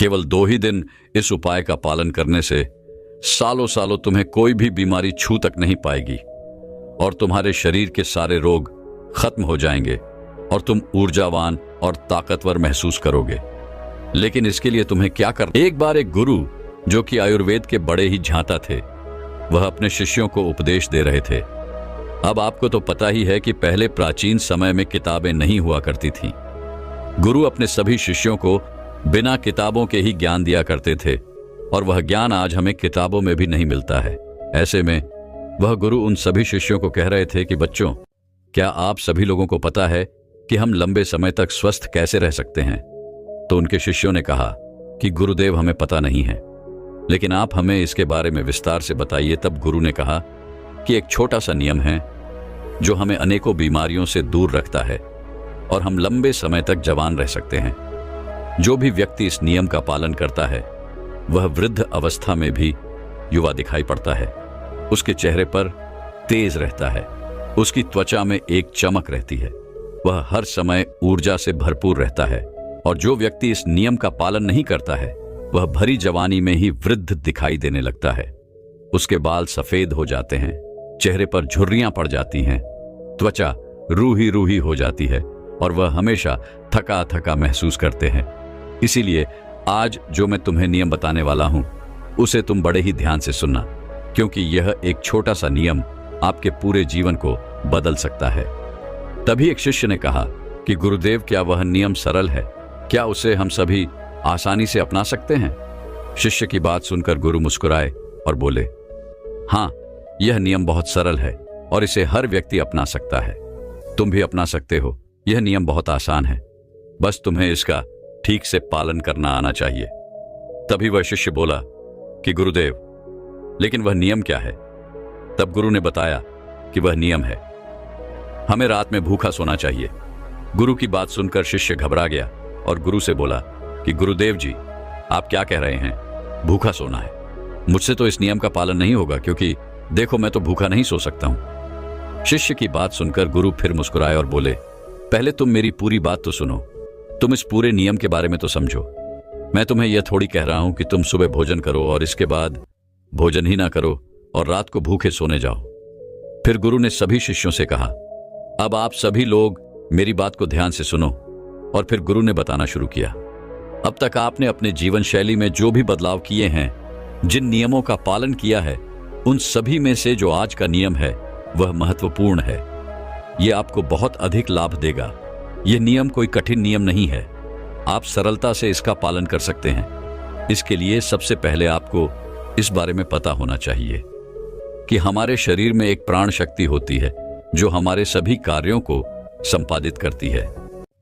केवल 2 ही दिन इस उपाय का पालन करने से सालों सालों तुम्हें कोई भी बीमारी छू तक नहीं पाएगी और तुम्हारे शरीर के सारे रोग खत्म हो जाएंगे और तुम ऊर्जावान और ताकतवर महसूस करोगे। लेकिन इसके लिए तुम्हें क्या करना? एक बार एक गुरु जो कि आयुर्वेद के बड़े ही झांता थे, वह अपने शिष्यों को उपदेश दे रहे थे। अब आपको तो पता ही है कि पहले प्राचीन समय में किताबें नहीं हुआ करती थीं। गुरु अपने सभी शिष्यों को बिना किताबों के ही ज्ञान दिया करते थे और वह ज्ञान आज हमें किताबों में भी नहीं मिलता है। ऐसे में वह गुरु उन सभी शिष्यों को कह रहे थे कि बच्चों, क्या आप सभी लोगों को पता है कि हम लंबे समय तक स्वस्थ कैसे रह सकते हैं? तो उनके शिष्यों ने कहा कि गुरुदेव, हमें पता नहीं है, लेकिन आप हमें इसके बारे में विस्तार से बताइए। तब गुरु ने कहा कि एक छोटा सा नियम है जो हमें अनेकों बीमारियों से दूर रखता है और हम लंबे समय तक जवान रह सकते हैं। जो भी व्यक्ति इस नियम का पालन करता है वह वृद्ध अवस्था में भी युवा दिखाई पड़ता है। उसके चेहरे पर तेज रहता है, उसकी त्वचा में एक चमक रहती है, वह हर समय ऊर्जा से भरपूर रहता है। और जो व्यक्ति इस नियम का पालन नहीं करता है वह भरी जवानी में ही वृद्ध दिखाई देने लगता है। उसके बाल सफेद हो जाते हैं, चेहरे पर झुर्रियां पड़ जाती हैं, त्वचा रूही रूही हो जाती है और वह हमेशा थका थका महसूस करते हैं। इसीलिए आज जो मैं तुम्हें नियम बताने वाला हूं उसे तुम बड़े ही ध्यान से सुनना, क्योंकि यह एक छोटा सा नियम आपके पूरे जीवन को बदल सकता है। तभी एक शिष्य ने कहा कि गुरुदेव, क्या वह नियम सरल है? क्या उसे हम सभी आसानी से अपना सकते हैं? शिष्य की बात सुनकर गुरु मुस्कुराए और बोले, हाँ, यह नियम बहुत सरल है और इसे हर व्यक्ति अपना सकता है। तुम भी अपना सकते हो। यह नियम बहुत आसान है, बस तुम्हें इसका ठीक से पालन करना आना चाहिए। तभी वह शिष्य बोला कि गुरुदेव, लेकिन वह नियम क्या है? तब गुरु ने बताया कि वह नियम है, हमें रात में भूखा सोना चाहिए। गुरु की बात सुनकर शिष्य घबरा गया और गुरु से बोला कि गुरुदेव जी, आप क्या कह रहे हैं? भूखा सोना है? मुझसे तो इस नियम का पालन नहीं होगा, क्योंकि देखो, मैं तो भूखा नहीं सो सकता हूं। शिष्य की बात सुनकर गुरु फिर मुस्कुराए और बोले, पहले तुम मेरी पूरी बात तो सुनो, तुम इस पूरे नियम के बारे में तो समझो। मैं तुम्हें यह थोड़ी कह रहा हूं कि तुम सुबह भोजन करो और इसके बाद भोजन ही ना करो और रात को भूखे सोने जाओ। फिर गुरु ने सभी शिष्यों से कहा, अब आप सभी लोग मेरी बात को ध्यान से सुनो। और फिर गुरु ने बताना शुरू किया, अब तक आपने अपने जीवन शैली में जो भी बदलाव किए हैं, जिन नियमों का पालन किया है, उन सभी में से जो आज का नियम है वह महत्वपूर्ण है। यह आपको बहुत अधिक लाभ देगा। यह नियम कोई कठिन नियम नहीं है, आप सरलता से इसका पालन कर सकते हैं। इसके लिए सबसे पहले आपको इस बारे में पता होना चाहिए कि हमारे शरीर में एक प्राण शक्ति होती है जो हमारे सभी कार्यों को संपादित करती है।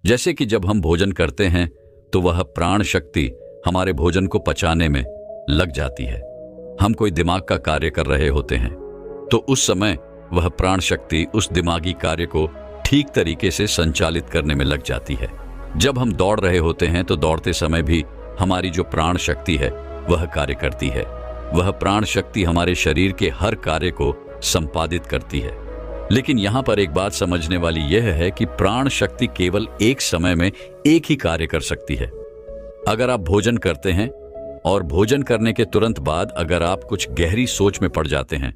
जैसे कि जब हम भोजन करते हैं तो वह प्राण शक्ति हमारे भोजन को पचाने में लग जाती है। हम कोई दिमाग का कार्य कर रहे होते हैं तो उस समय वह प्राण शक्ति उस दिमागी कार्य को ठीक तरीके से संचालित करने में लग जाती है। जब हम दौड़ रहे होते हैं तो दौड़ते समय भी हमारी जो प्राण शक्ति है वह कार्य करती है। वह प्राण शक्ति हमारे शरीर के हर कार्य को संपादित करती है। लेकिन यहां पर एक बात समझने वाली यह है कि प्राण शक्ति केवल एक समय में एक ही कार्य कर सकती है। अगर आप भोजन करते हैं और भोजन करने के तुरंत बाद अगर आप कुछ गहरी सोच में पड़ जाते हैं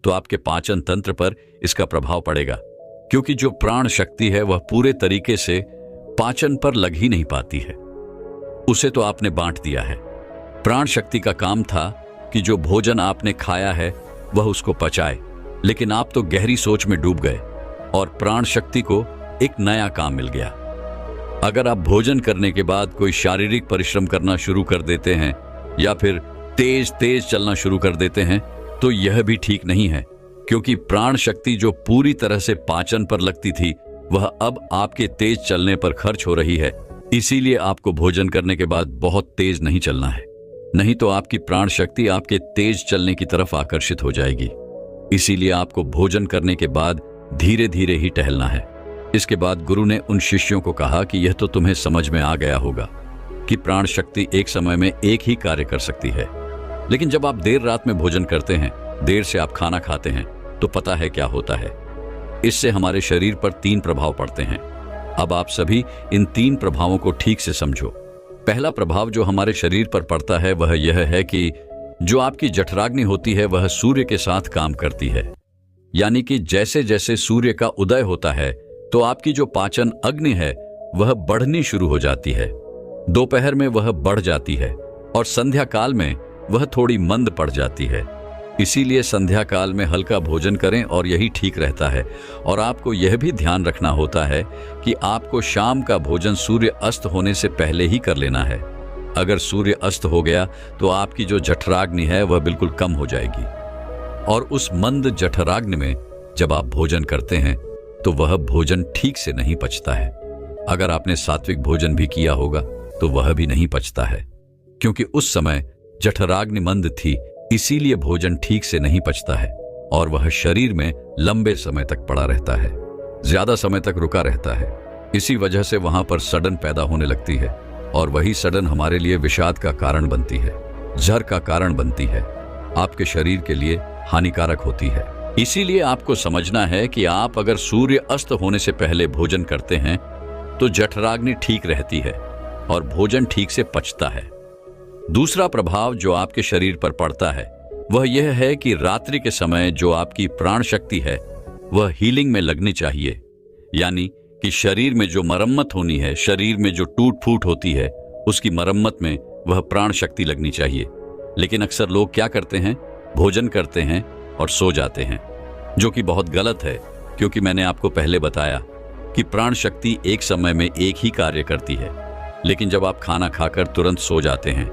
तो आपके पाचन तंत्र पर इसका प्रभाव पड़ेगा, क्योंकि जो प्राण शक्ति है वह पूरे तरीके से पाचन पर लग ही नहीं पाती है। उसे तो आपने बांट दिया है। प्राण शक्ति का काम था कि जो भोजन आपने खाया है वह उसको पचाए, लेकिन आप तो गहरी सोच में डूब गए और प्राण शक्ति को एक नया काम मिल गया। अगर आप भोजन करने के बाद कोई शारीरिक परिश्रम करना शुरू कर देते हैं या फिर तेज तेज चलना शुरू कर देते हैं तो यह भी ठीक नहीं है, क्योंकि प्राण शक्ति जो पूरी तरह से पाचन पर लगती थी वह अब आपके तेज चलने पर खर्च हो रही है। इसीलिए आपको भोजन करने के बाद बहुत तेज नहीं चलना है, नहीं तो आपकी प्राण शक्ति आपके तेज चलने की तरफ आकर्षित हो जाएगी। इसीलिए आपको भोजन करने के बाद धीरे धीरे ही टहलना है। इसके बाद गुरु ने उन शिष्यों को कहा कि यह तो तुम्हें समझ में आ गया होगा कि प्राण शक्ति एक समय में एक ही कार्य कर सकती है। लेकिन जब आप देर रात में भोजन करते हैं, देर से आप खाना खाते हैं, तो पता है क्या होता है? इससे हमारे शरीर पर 3 प्रभाव पड़ते हैं। अब आप सभी इन 3 प्रभावों को ठीक से समझो। पहला प्रभाव जो हमारे शरीर पर पड़ता है वह यह है कि जो आपकी जठराग्नि होती है वह सूर्य के साथ काम करती है। यानी कि जैसे जैसे सूर्य का उदय होता है तो आपकी जो पाचन अग्नि है वह बढ़नी शुरू हो जाती है। दोपहर में वह बढ़ जाती है और संध्या काल में वह थोड़ी मंद पड़ जाती है। इसीलिए संध्या काल में हल्का भोजन करें और यही ठीक रहता है। और आपको यह भी ध्यान रखना होता है कि आपको शाम का भोजन सूर्य अस्त होने से पहले ही कर लेना है। अगर सूर्य अस्त हो गया तो आपकी जो जठराग्नि है वह बिल्कुल कम हो जाएगी और उस मंद जठराग्नि में जब आप भोजन करते हैं तो वह भोजन ठीक से नहीं पचता है। अगर आपने सात्विक भोजन भी किया होगा तो वह भी नहीं पचता है, क्योंकि उस समय जठराग्नि मंद थी, इसीलिए भोजन ठीक से नहीं पचता है और वह शरीर में लंबे समय तक पड़ा रहता है, ज्यादा समय तक रुका रहता है। इसी वजह से वहां पर सड़न पैदा होने लगती है और वही सड़न हमारे लिए विषाद का कारण बनती है, जहर का कारण बनती है, आपके शरीर के लिए हानिकारक होती है। इसीलिए आपको समझना है कि आप अगर सूर्य अस्त होने से पहले भोजन करते हैं तो जठराग्नि ठीक रहती है और भोजन ठीक से पचता है। दूसरा प्रभाव जो आपके शरीर पर पड़ता है वह यह है कि रात्रि के समय जो आपकी प्राण शक्ति है वह हीलिंग में लगनी चाहिए। यानी कि शरीर में जो मरम्मत होनी है, शरीर में जो टूट फूट होती है, उसकी मरम्मत में वह प्राण शक्ति लगनी चाहिए। लेकिन अक्सर लोग क्या करते हैं, भोजन करते हैं और सो जाते हैं, जो कि बहुत गलत है, क्योंकि मैंने आपको पहले बताया कि प्राण शक्ति एक समय में एक ही कार्य करती है। लेकिन जब आप खाना खाकर तुरंत सो जाते हैं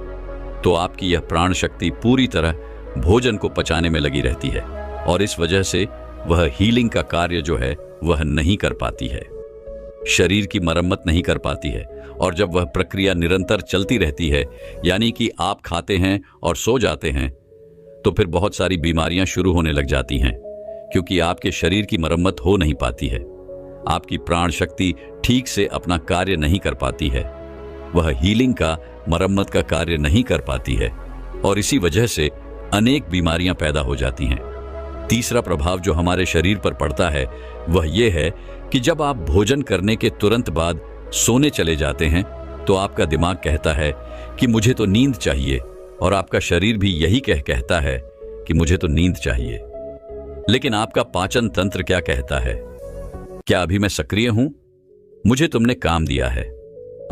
तो आपकी यह प्राण शक्ति पूरी तरह भोजन को पचाने में लगी रहती है और इस वजह से वह हीलिंग का कार्य जो है वह नहीं कर पाती है, शरीर की मरम्मत नहीं कर पाती है। और जब वह प्रक्रिया निरंतर चलती रहती है, यानी कि आप खाते हैं और सो जाते हैं, तो फिर बहुत सारी बीमारियां शुरू होने लग जाती हैं, क्योंकि आपके शरीर की मरम्मत हो नहीं पाती है, आपकी प्राण शक्ति ठीक से अपना कार्य नहीं कर पाती है, वह हीलिंग का, मरम्मत का कार्य नहीं कर पाती है और इसी वजह से अनेक बीमारियां पैदा हो जाती हैं। तीसरा प्रभाव जो हमारे शरीर पर पड़ता है वह यह है कि जब आप भोजन करने के तुरंत बाद सोने चले जाते हैं तो आपका दिमाग कहता है कि मुझे तो नींद चाहिए और आपका शरीर भी यही कहता है कि मुझे तो नींद चाहिए। लेकिन आपका पाचन तंत्र क्या कहता है? क्या अभी मैं सक्रिय हूं? मुझे तुमने काम दिया है,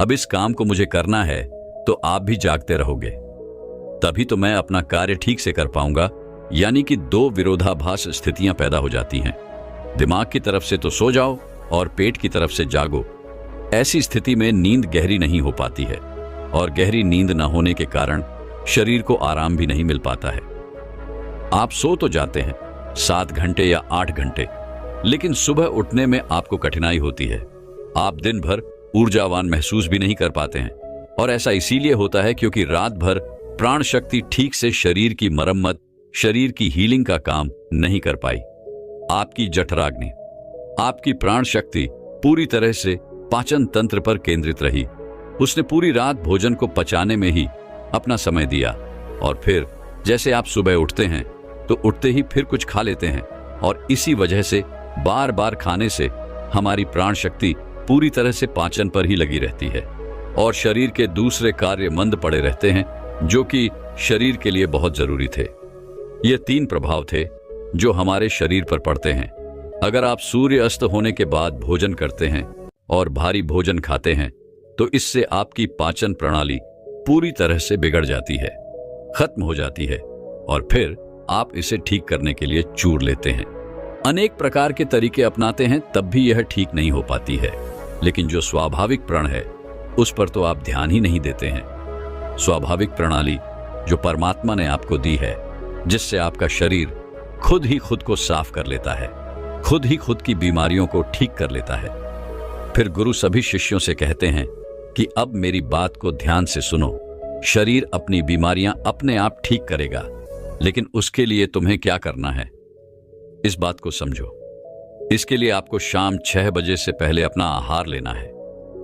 अब इस काम को मुझे करना है, तो आप भी जागते रहोगे, तभी तो मैं अपना कार्य ठीक से कर पाऊंगा। यानी कि दो विरोधाभास स्थितियां पैदा हो जाती हैं, दिमाग की तरफ से तो सो जाओ और पेट की तरफ से जागो। ऐसी स्थिति में नींद गहरी नहीं हो पाती है और गहरी नींद न होने के कारण शरीर को आराम भी नहीं मिल पाता है। आप सो तो जाते हैं 7 घंटे या 8 घंटे, लेकिन सुबह उठने में आपको कठिनाई होती है, आप दिन भर ऊर्जावान महसूस भी नहीं कर पाते हैं। और ऐसा इसीलिए होता है क्योंकि रात भर प्राण शक्ति ठीक से शरीर की मरम्मत, शरीर की हीलिंग का काम नहीं कर पाई। आपकी जठराग्नि, आपकी प्राण शक्ति पूरी तरह से पाचन तंत्र पर केंद्रित रही, उसने पूरी रात भोजन को पचाने में ही अपना समय दिया और फिर जैसे आप सुबह उठते हैं तो उठते ही फिर कुछ खा लेते हैं और इसी वजह से बार बार खाने से हमारी प्राण शक्ति पूरी तरह से पाचन पर ही लगी रहती है और शरीर के दूसरे कार्य मंद पड़े रहते हैं, जो कि शरीर के लिए बहुत जरूरी थे। ये 3 प्रभाव थे जो हमारे शरीर पर पड़ते हैं। अगर आप सूर्य अस्त होने के बाद भोजन करते हैं और भारी भोजन खाते हैं तो इससे आपकी पाचन प्रणाली पूरी तरह से बिगड़ जाती है, खत्म हो जाती है और फिर आप इसे ठीक करने के लिए चूर लेते हैं। अनेक प्रकार के तरीके अपनाते हैं, तब भी यह ठीक नहीं हो पाती है। लेकिन जो स्वाभाविक प्रण है उस पर तो आप ध्यान ही नहीं देते हैं। स्वाभाविक प्रणाली जो परमात्मा ने आपको दी है, जिससे आपका शरीर खुद ही खुद को साफ कर लेता है, खुद ही खुद की बीमारियों को ठीक कर लेता है। फिर गुरु सभी शिष्यों से कहते हैं कि अब मेरी बात को ध्यान से सुनो, शरीर अपनी बीमारियां अपने आप ठीक करेगा, लेकिन उसके लिए तुम्हें क्या करना है इस बात को समझो। इसके लिए आपको शाम 6 बजे से पहले अपना आहार लेना है।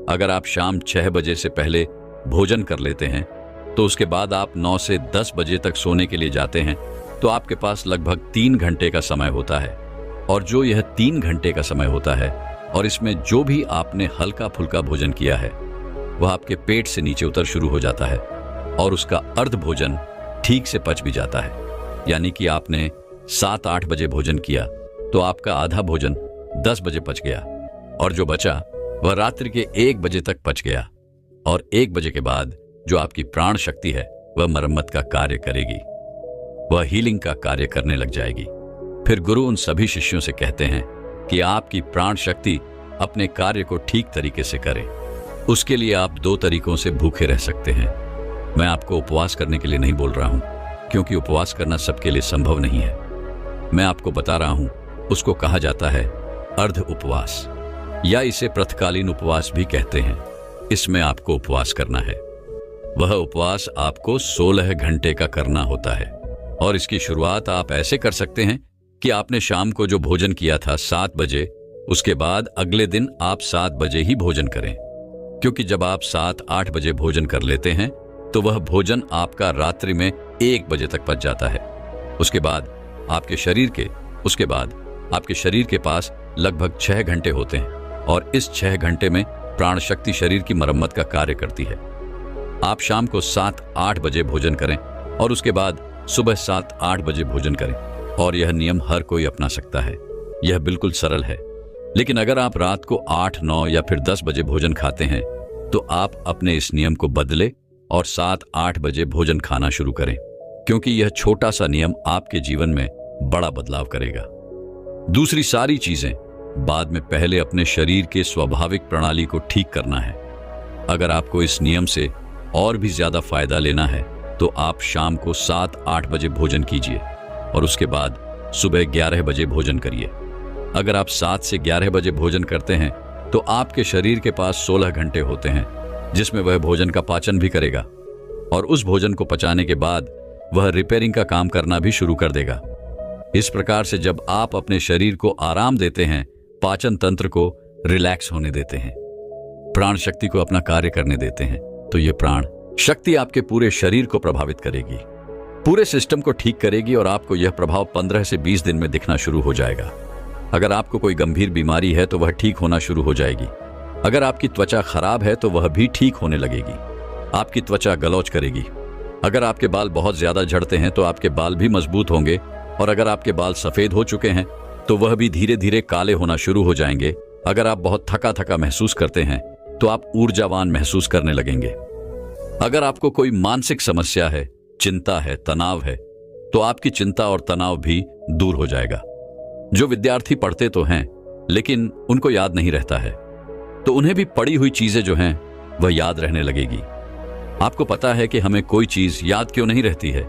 अगर आप शाम 6 बजे से पहले भोजन कर लेते हैं तो उसके बाद आप 9 से 10 बजे तक सोने के लिए जाते हैं, तो आपके पास लगभग 3 घंटे का समय होता है। और जो यह 3 घंटे का समय होता है और इसमें जो भी आपने हल्का फुल्का भोजन किया है वह आपके पेट से नीचे उतर शुरू हो जाता है और उसका अर्ध भोजन ठीक से पच भी जाता है। यानी कि आपने 7-8 बजे भोजन किया तो आपका आधा भोजन 10 बजे पच गया और जो बचा वह रात्रि के 1 बजे तक पच गया। और 1 बजे के बाद जो आपकी प्राण शक्ति है वह मरम्मत का कार्य करेगी, वह हीलिंग का कार्य करने लग जाएगी। फिर गुरु उन सभी शिष्यों से कहते हैं कि आपकी प्राण शक्ति अपने कार्य को ठीक तरीके से करे। उसके लिए आप 2 तरीकों से भूखे रह सकते हैं। मैं आपको उपवास करने के लिए नहीं बोल रहा हूं, क्योंकि उपवास करना सबके लिए संभव नहीं है। मैं आपको बता रहा हूं, उसको कहा जाता है अर्ध उपवास, या इसे प्रथकालीन उपवास भी कहते हैं। इसमें आपको उपवास करना है। वह उपवास आपको 16 घंटे का करना होता है और इसकी शुरुआत आप ऐसे कर सकते हैं कि आपने शाम को जो भोजन किया था 7 बजे, उसके बाद अगले दिन आप 7 बजे ही भोजन करें, क्योंकि जब आप 7-8 बजे भोजन कर लेते हैं तो वह भोजन आपका रात्रि में 1 बजे तक पच जाता है। उसके बाद आपके शरीर के पास लगभग 6 घंटे होते हैं और इस 6 घंटे में प्राण शक्ति शरीर की मरम्मत का कार्य करती है। आप शाम को 7-8 बजे भोजन करें और उसके बाद सुबह 7-8 बजे भोजन करें, और यह नियम हर कोई अपना सकता है। यह बिल्कुल सरल है। लेकिन अगर आप रात को 8-9 या फिर 10 बजे भोजन खाते हैं तो आप अपने इस नियम को बदले और 7-8 बजे भोजन खाना शुरू करें, क्योंकि यह छोटा सा नियम आपके जीवन में बड़ा बदलाव करेगा। दूसरी सारी चीजें बाद में, पहले अपने शरीर के स्वाभाविक प्रणाली को ठीक करना है। अगर आपको इस नियम से और भी ज्यादा फायदा लेना है तो आप शाम को 7-8 बजे भोजन कीजिए और उसके बाद सुबह 11 बजे भोजन करिए। अगर आप 7 से 11 बजे भोजन करते हैं तो आपके शरीर के पास 16 घंटे होते हैं जिसमें वह भोजन का पाचन भी करेगा, और उस भोजन को पचाने के बाद वह रिपेयरिंग का काम करना भी शुरू कर देगा। इस प्रकार से जब आप अपने शरीर को आराम देते हैं, पाचन तंत्र को रिलैक्स होने देते हैं, प्राण शक्ति को अपना कार्य करने देते हैं, तो यह प्राण शक्ति आपके पूरे शरीर को प्रभावित करेगी, पूरे सिस्टम को ठीक करेगी और आपको यह प्रभाव 15 से 20 दिन में दिखना शुरू हो जाएगा। अगर आपको कोई गंभीर बीमारी है तो वह ठीक होना शुरू हो जाएगी। अगर आपकी त्वचा खराब है तो वह भी ठीक होने लगेगी। आपकी त्वचा गलौज करेगी। अगर आपके बाल बहुत ज्यादा झड़ते हैं तो आपके बाल भी मजबूत होंगे, और अगर आपके बाल सफेद हो चुके हैं तो वह भी धीरे धीरे काले होना शुरू हो जाएंगे। अगर आप बहुत थका थका महसूस करते हैं तो आप ऊर्जावान महसूस करने लगेंगे। अगर आपको कोई मानसिक समस्या है, चिंता है, तनाव है, तो आपकी चिंता और तनाव भी दूर हो जाएगा। जो विद्यार्थी पढ़ते तो हैं लेकिन उनको याद नहीं रहता है, तो उन्हें भी पढ़ी हुई चीजें जो हैं वह याद रहने लगेगी। आपको पता है कि हमें कोई चीज याद क्यों नहीं रहती है?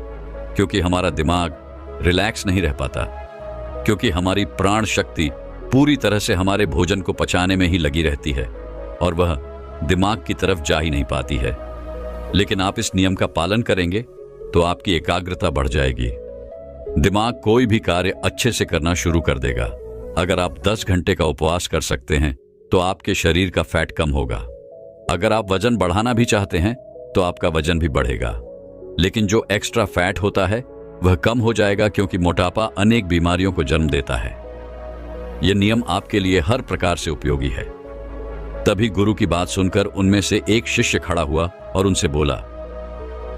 क्योंकि हमारा दिमाग रिलैक्स नहीं रह पाता, क्योंकि हमारी प्राण शक्ति पूरी तरह से हमारे भोजन को पचाने में ही लगी रहती है और वह दिमाग की तरफ जा ही नहीं पाती है। लेकिन आप इस नियम का पालन करेंगे तो आपकी एकाग्रता बढ़ जाएगी। दिमाग कोई भी कार्य अच्छे से करना शुरू कर देगा। अगर आप 10 घंटे का उपवास कर सकते हैं तो आपके शरीर का फैट कम होगा। अगर आप वजन बढ़ाना भी चाहते हैं तो आपका वजन भी बढ़ेगा, लेकिन जो एक्स्ट्रा फैट होता है वह कम हो जाएगा, क्योंकि मोटापा अनेक बीमारियों को जन्म देता है। यह नियम आपके लिए हर प्रकार से उपयोगी है। तभी गुरु की बात सुनकर उनमें से एक शिष्य खड़ा हुआ और उनसे बोला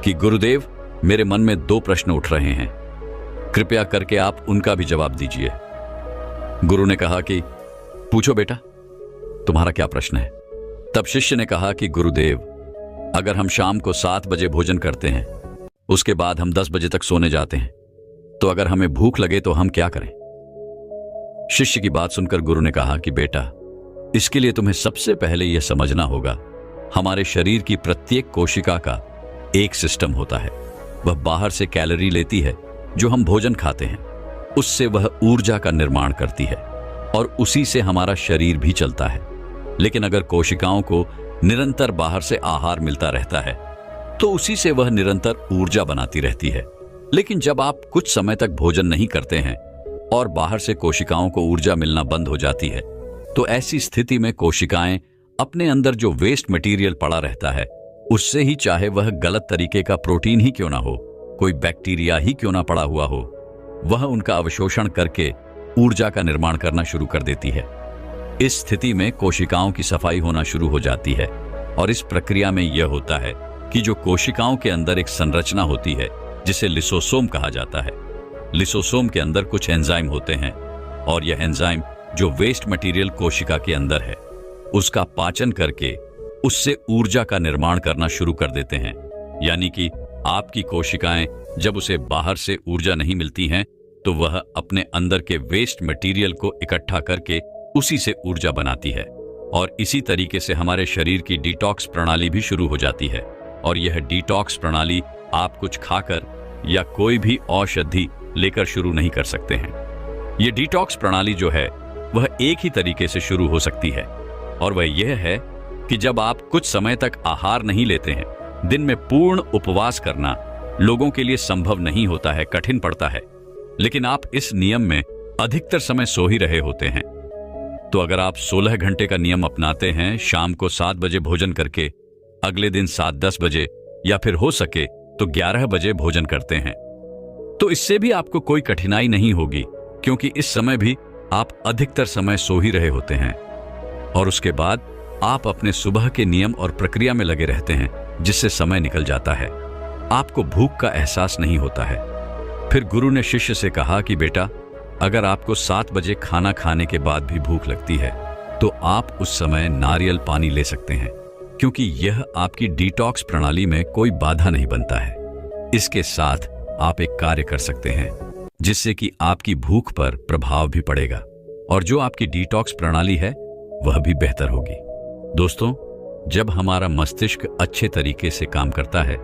कि गुरुदेव, मेरे मन में 2 प्रश्न उठ रहे हैं, कृपया करके आप उनका भी जवाब दीजिए। गुरु ने कहा कि पूछो बेटा, तुम्हारा क्या प्रश्न है? तब शिष्य ने कहा कि गुरुदेव, अगर हम शाम को 7 बजे भोजन करते हैं, उसके बाद हम 10 बजे तक सोने जाते हैं, तो अगर हमें भूख लगे तो हम क्या करें? शिष्य की बात सुनकर गुरु ने कहा कि बेटा, इसके लिए तुम्हें सबसे पहले यह समझना होगा, हमारे शरीर की प्रत्येक कोशिका का एक सिस्टम होता है। वह बाहर से कैलोरी लेती है जो हम भोजन खाते हैं, उससे वह ऊर्जा का निर्माण करती है और उसी से हमारा शरीर भी चलता है। लेकिन अगर कोशिकाओं को निरंतर बाहर से आहार मिलता रहता है तो उसी से वह निरंतर ऊर्जा बनाती रहती है। लेकिन जब आप कुछ समय तक भोजन नहीं करते हैं और बाहर से कोशिकाओं को ऊर्जा मिलना बंद हो जाती है, तो ऐसी स्थिति में कोशिकाएं अपने अंदर जो वेस्ट मटेरियल पड़ा रहता है उससे ही, चाहे वह गलत तरीके का प्रोटीन ही क्यों ना हो, कोई बैक्टीरिया ही क्यों ना पड़ा हुआ हो, वह उनका अवशोषण करके ऊर्जा का निर्माण करना शुरू कर देती है। इस स्थिति में कोशिकाओं की सफाई होना शुरू हो जाती है और इस प्रक्रिया में यह होता है कि जो कोशिकाओं के अंदर एक संरचना होती है जिसे लिसोसोम कहा जाता है। लिसोसोम के अंदर कुछ एंजाइम होते हैं और यह एंजाइम जो वेस्ट मटेरियल कोशिका के अंदर है उसका पाचन करके उससे ऊर्जा का निर्माण करना शुरू कर देते हैं। यानी कि आपकी कोशिकाएं जब उसे बाहर से ऊर्जा नहीं मिलती हैं तो वह अपने अंदर के वेस्ट मटेरियल को इकट्ठा करके उसी से ऊर्जा बनाती है। और इसी तरीके से हमारे शरीर की डिटॉक्स प्रणाली भी शुरू हो जाती है। और यह डिटॉक्स प्रणाली आप कुछ खाकर या कोई भी औषधि लेकर शुरू नहीं कर सकते हैं। यह डिटॉक्स प्रणाली जो है वह एक ही तरीके से शुरू हो सकती है और वह यह है कि जब आप कुछ समय तक आहार नहीं लेते हैं। दिन में पूर्ण उपवास करना लोगों के लिए संभव नहीं होता है, कठिन पड़ता है, लेकिन आप इस नियम में अधिकतर समय सो ही रहे होते हैं। तो अगर आप 16 घंटे का नियम अपनाते हैं, शाम को 7 बजे भोजन करके अगले दिन 7-10 बजे या फिर हो सके तो 11 बजे भोजन करते हैं, तो इससे भी आपको कोई कठिनाई नहीं होगी, क्योंकि इस समय भी आप अधिकतर समय सो ही रहे होते हैं। और उसके बाद आप अपने सुबह के नियम और प्रक्रिया में लगे रहते हैं, जिससे समय निकल जाता है। आपको भूख का एहसास नहीं होता है। फिर गुरु ने शिष्य से कहा कि बेटा, अगर आपको 7 बजे खाना खाने के बाद भी भूख लगती है तो आप उस समय नारियल पानी ले सकते हैं, क्योंकि यह आपकी डिटॉक्स प्रणाली में कोई बाधा नहीं बनता है। इसके साथ आप एक कार्य कर सकते हैं जिससे कि आपकी भूख पर प्रभाव भी पड़ेगा और जो आपकी डिटॉक्स प्रणाली है वह भी बेहतर होगी। दोस्तों, जब हमारा मस्तिष्क अच्छे तरीके से काम करता है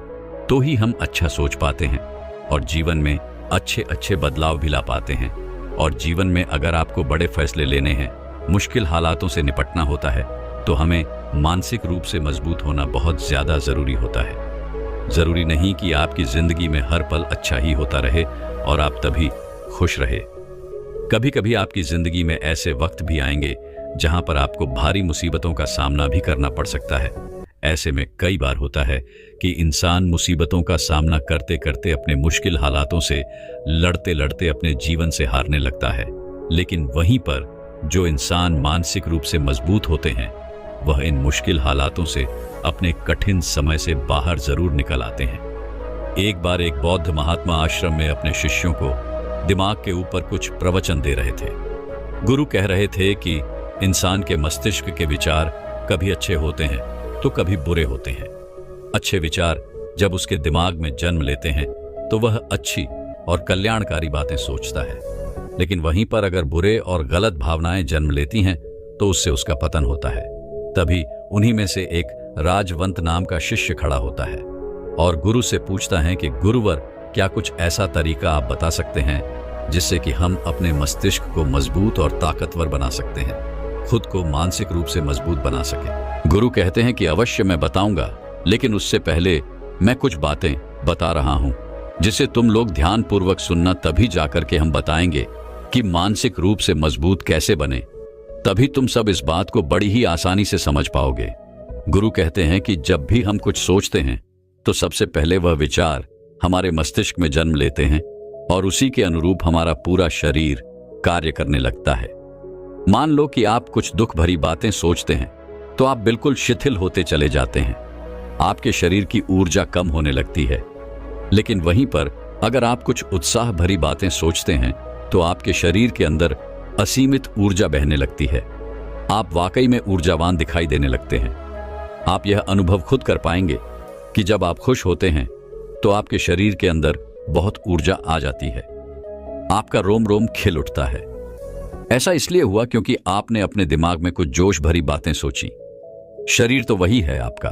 तो ही हम अच्छा सोच पाते हैं और जीवन में अच्छे अच्छे बदलाव भी ला पाते हैं। और जीवन में अगर आपको बड़े फैसले लेने हैं, मुश्किल हालातों से निपटना होता है, तो हमें मानसिक रूप से मजबूत होना बहुत ज्यादा जरूरी होता है। जरूरी नहीं कि आपकी जिंदगी में हर पल अच्छा ही होता रहे और आप तभी खुश रहे। कभी कभी आपकी जिंदगी में ऐसे वक्त भी आएंगे जहां पर आपको भारी मुसीबतों का सामना भी करना पड़ सकता है। ऐसे में कई बार होता है कि इंसान मुसीबतों का सामना करते करते अपने मुश्किल हालातों से लड़ते लड़ते अपने जीवन से हारने लगता है। लेकिन वहीं पर जो इंसान मानसिक रूप से मजबूत होते हैं वह इन मुश्किल हालातों से अपने कठिन समय से बाहर जरूर निकल आते हैं। एक बार एक बौद्ध महात्मा आश्रम में अपने शिष्यों को दिमाग के ऊपर कुछ प्रवचन दे रहे थे। गुरु कह रहे थे कि इंसान के मस्तिष्क के विचार कभी अच्छे होते हैं तो कभी बुरे होते हैं। अच्छे विचार जब उसके दिमाग में जन्म लेते हैं तो वह अच्छी और कल्याणकारी बातें सोचता है, लेकिन वहीं पर अगर बुरे और गलत भावनाएं जन्म लेती हैं तो उससे उसका पतन होता है। तभी उन्हीं में से एक राजवंत नाम का शिष्य खड़ा होता है और गुरु से पूछता है कि गुरुवर, क्या कुछ ऐसा तरीका आप बता सकते हैं जिससे कि हम अपने मस्तिष्क को मजबूत और ताकतवर बना सकते हैं, खुद को मानसिक रूप से मजबूत बना सके। गुरु कहते हैं कि अवश्य मैं बताऊंगा, लेकिन उससे पहले मैं कुछ बातें बता रहा हूं जिसे तुम लोग ध्यानपूर्वक सुनना, तभी जाकर के हम बताएंगे कि मानसिक रूप से मजबूत कैसे बने। तभी तुम सब इस बात को बड़ी ही आसानी से समझ पाओगे। गुरु कहते हैं कि जब भी हम कुछ सोचते हैं तो सबसे पहले वह विचार हमारे मस्तिष्क में जन्म लेते हैं और उसी के अनुरूप हमारा पूरा शरीर कार्य करने लगता है। मान लो कि आप कुछ दुख भरी बातें सोचते हैं तो आप बिल्कुल शिथिल होते चले जाते हैं, आपके शरीर की ऊर्जा कम होने लगती है। लेकिन वहीं पर अगर आप कुछ उत्साह भरी बातें सोचते हैं तो आपके शरीर के अंदर असीमित ऊर्जा बहने लगती है। आप वाकई में ऊर्जावान दिखाई देने लगते हैं। आप यह अनुभव खुद कर पाएंगे कि जब आप खुश होते हैं तो आपके शरीर के अंदर बहुत ऊर्जा आ जाती है, आपका रोम रोम खिल उठता है। ऐसा इसलिए हुआ क्योंकि आपने अपने दिमाग में कुछ जोश भरी बातें सोची। शरीर तो वही है आपका,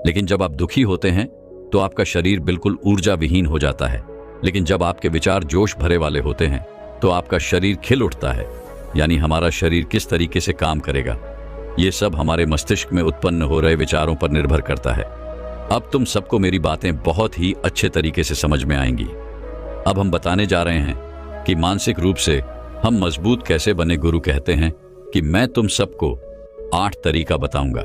लेकिन जब आप दुखी होते हैं तो आपका शरीर बिल्कुल ऊर्जा विहीन हो जाता है। लेकिन जब आपके विचार जोश भरे वाले होते हैं तो आपका शरीर खिल उठता है। यानी हमारा शरीर किस तरीके से काम करेगा, ये सब हमारे मस्तिष्क में उत्पन्न हो रहे विचारों पर निर्भर करता है। अब तुम सबको मेरी बातें बहुत ही अच्छे तरीके से समझ में आएंगी। अब हम बताने जा रहे हैं कि मानसिक रूप से हम मजबूत कैसे बने। गुरु कहते हैं कि मैं तुम सबको 8 तरीका बताऊंगा।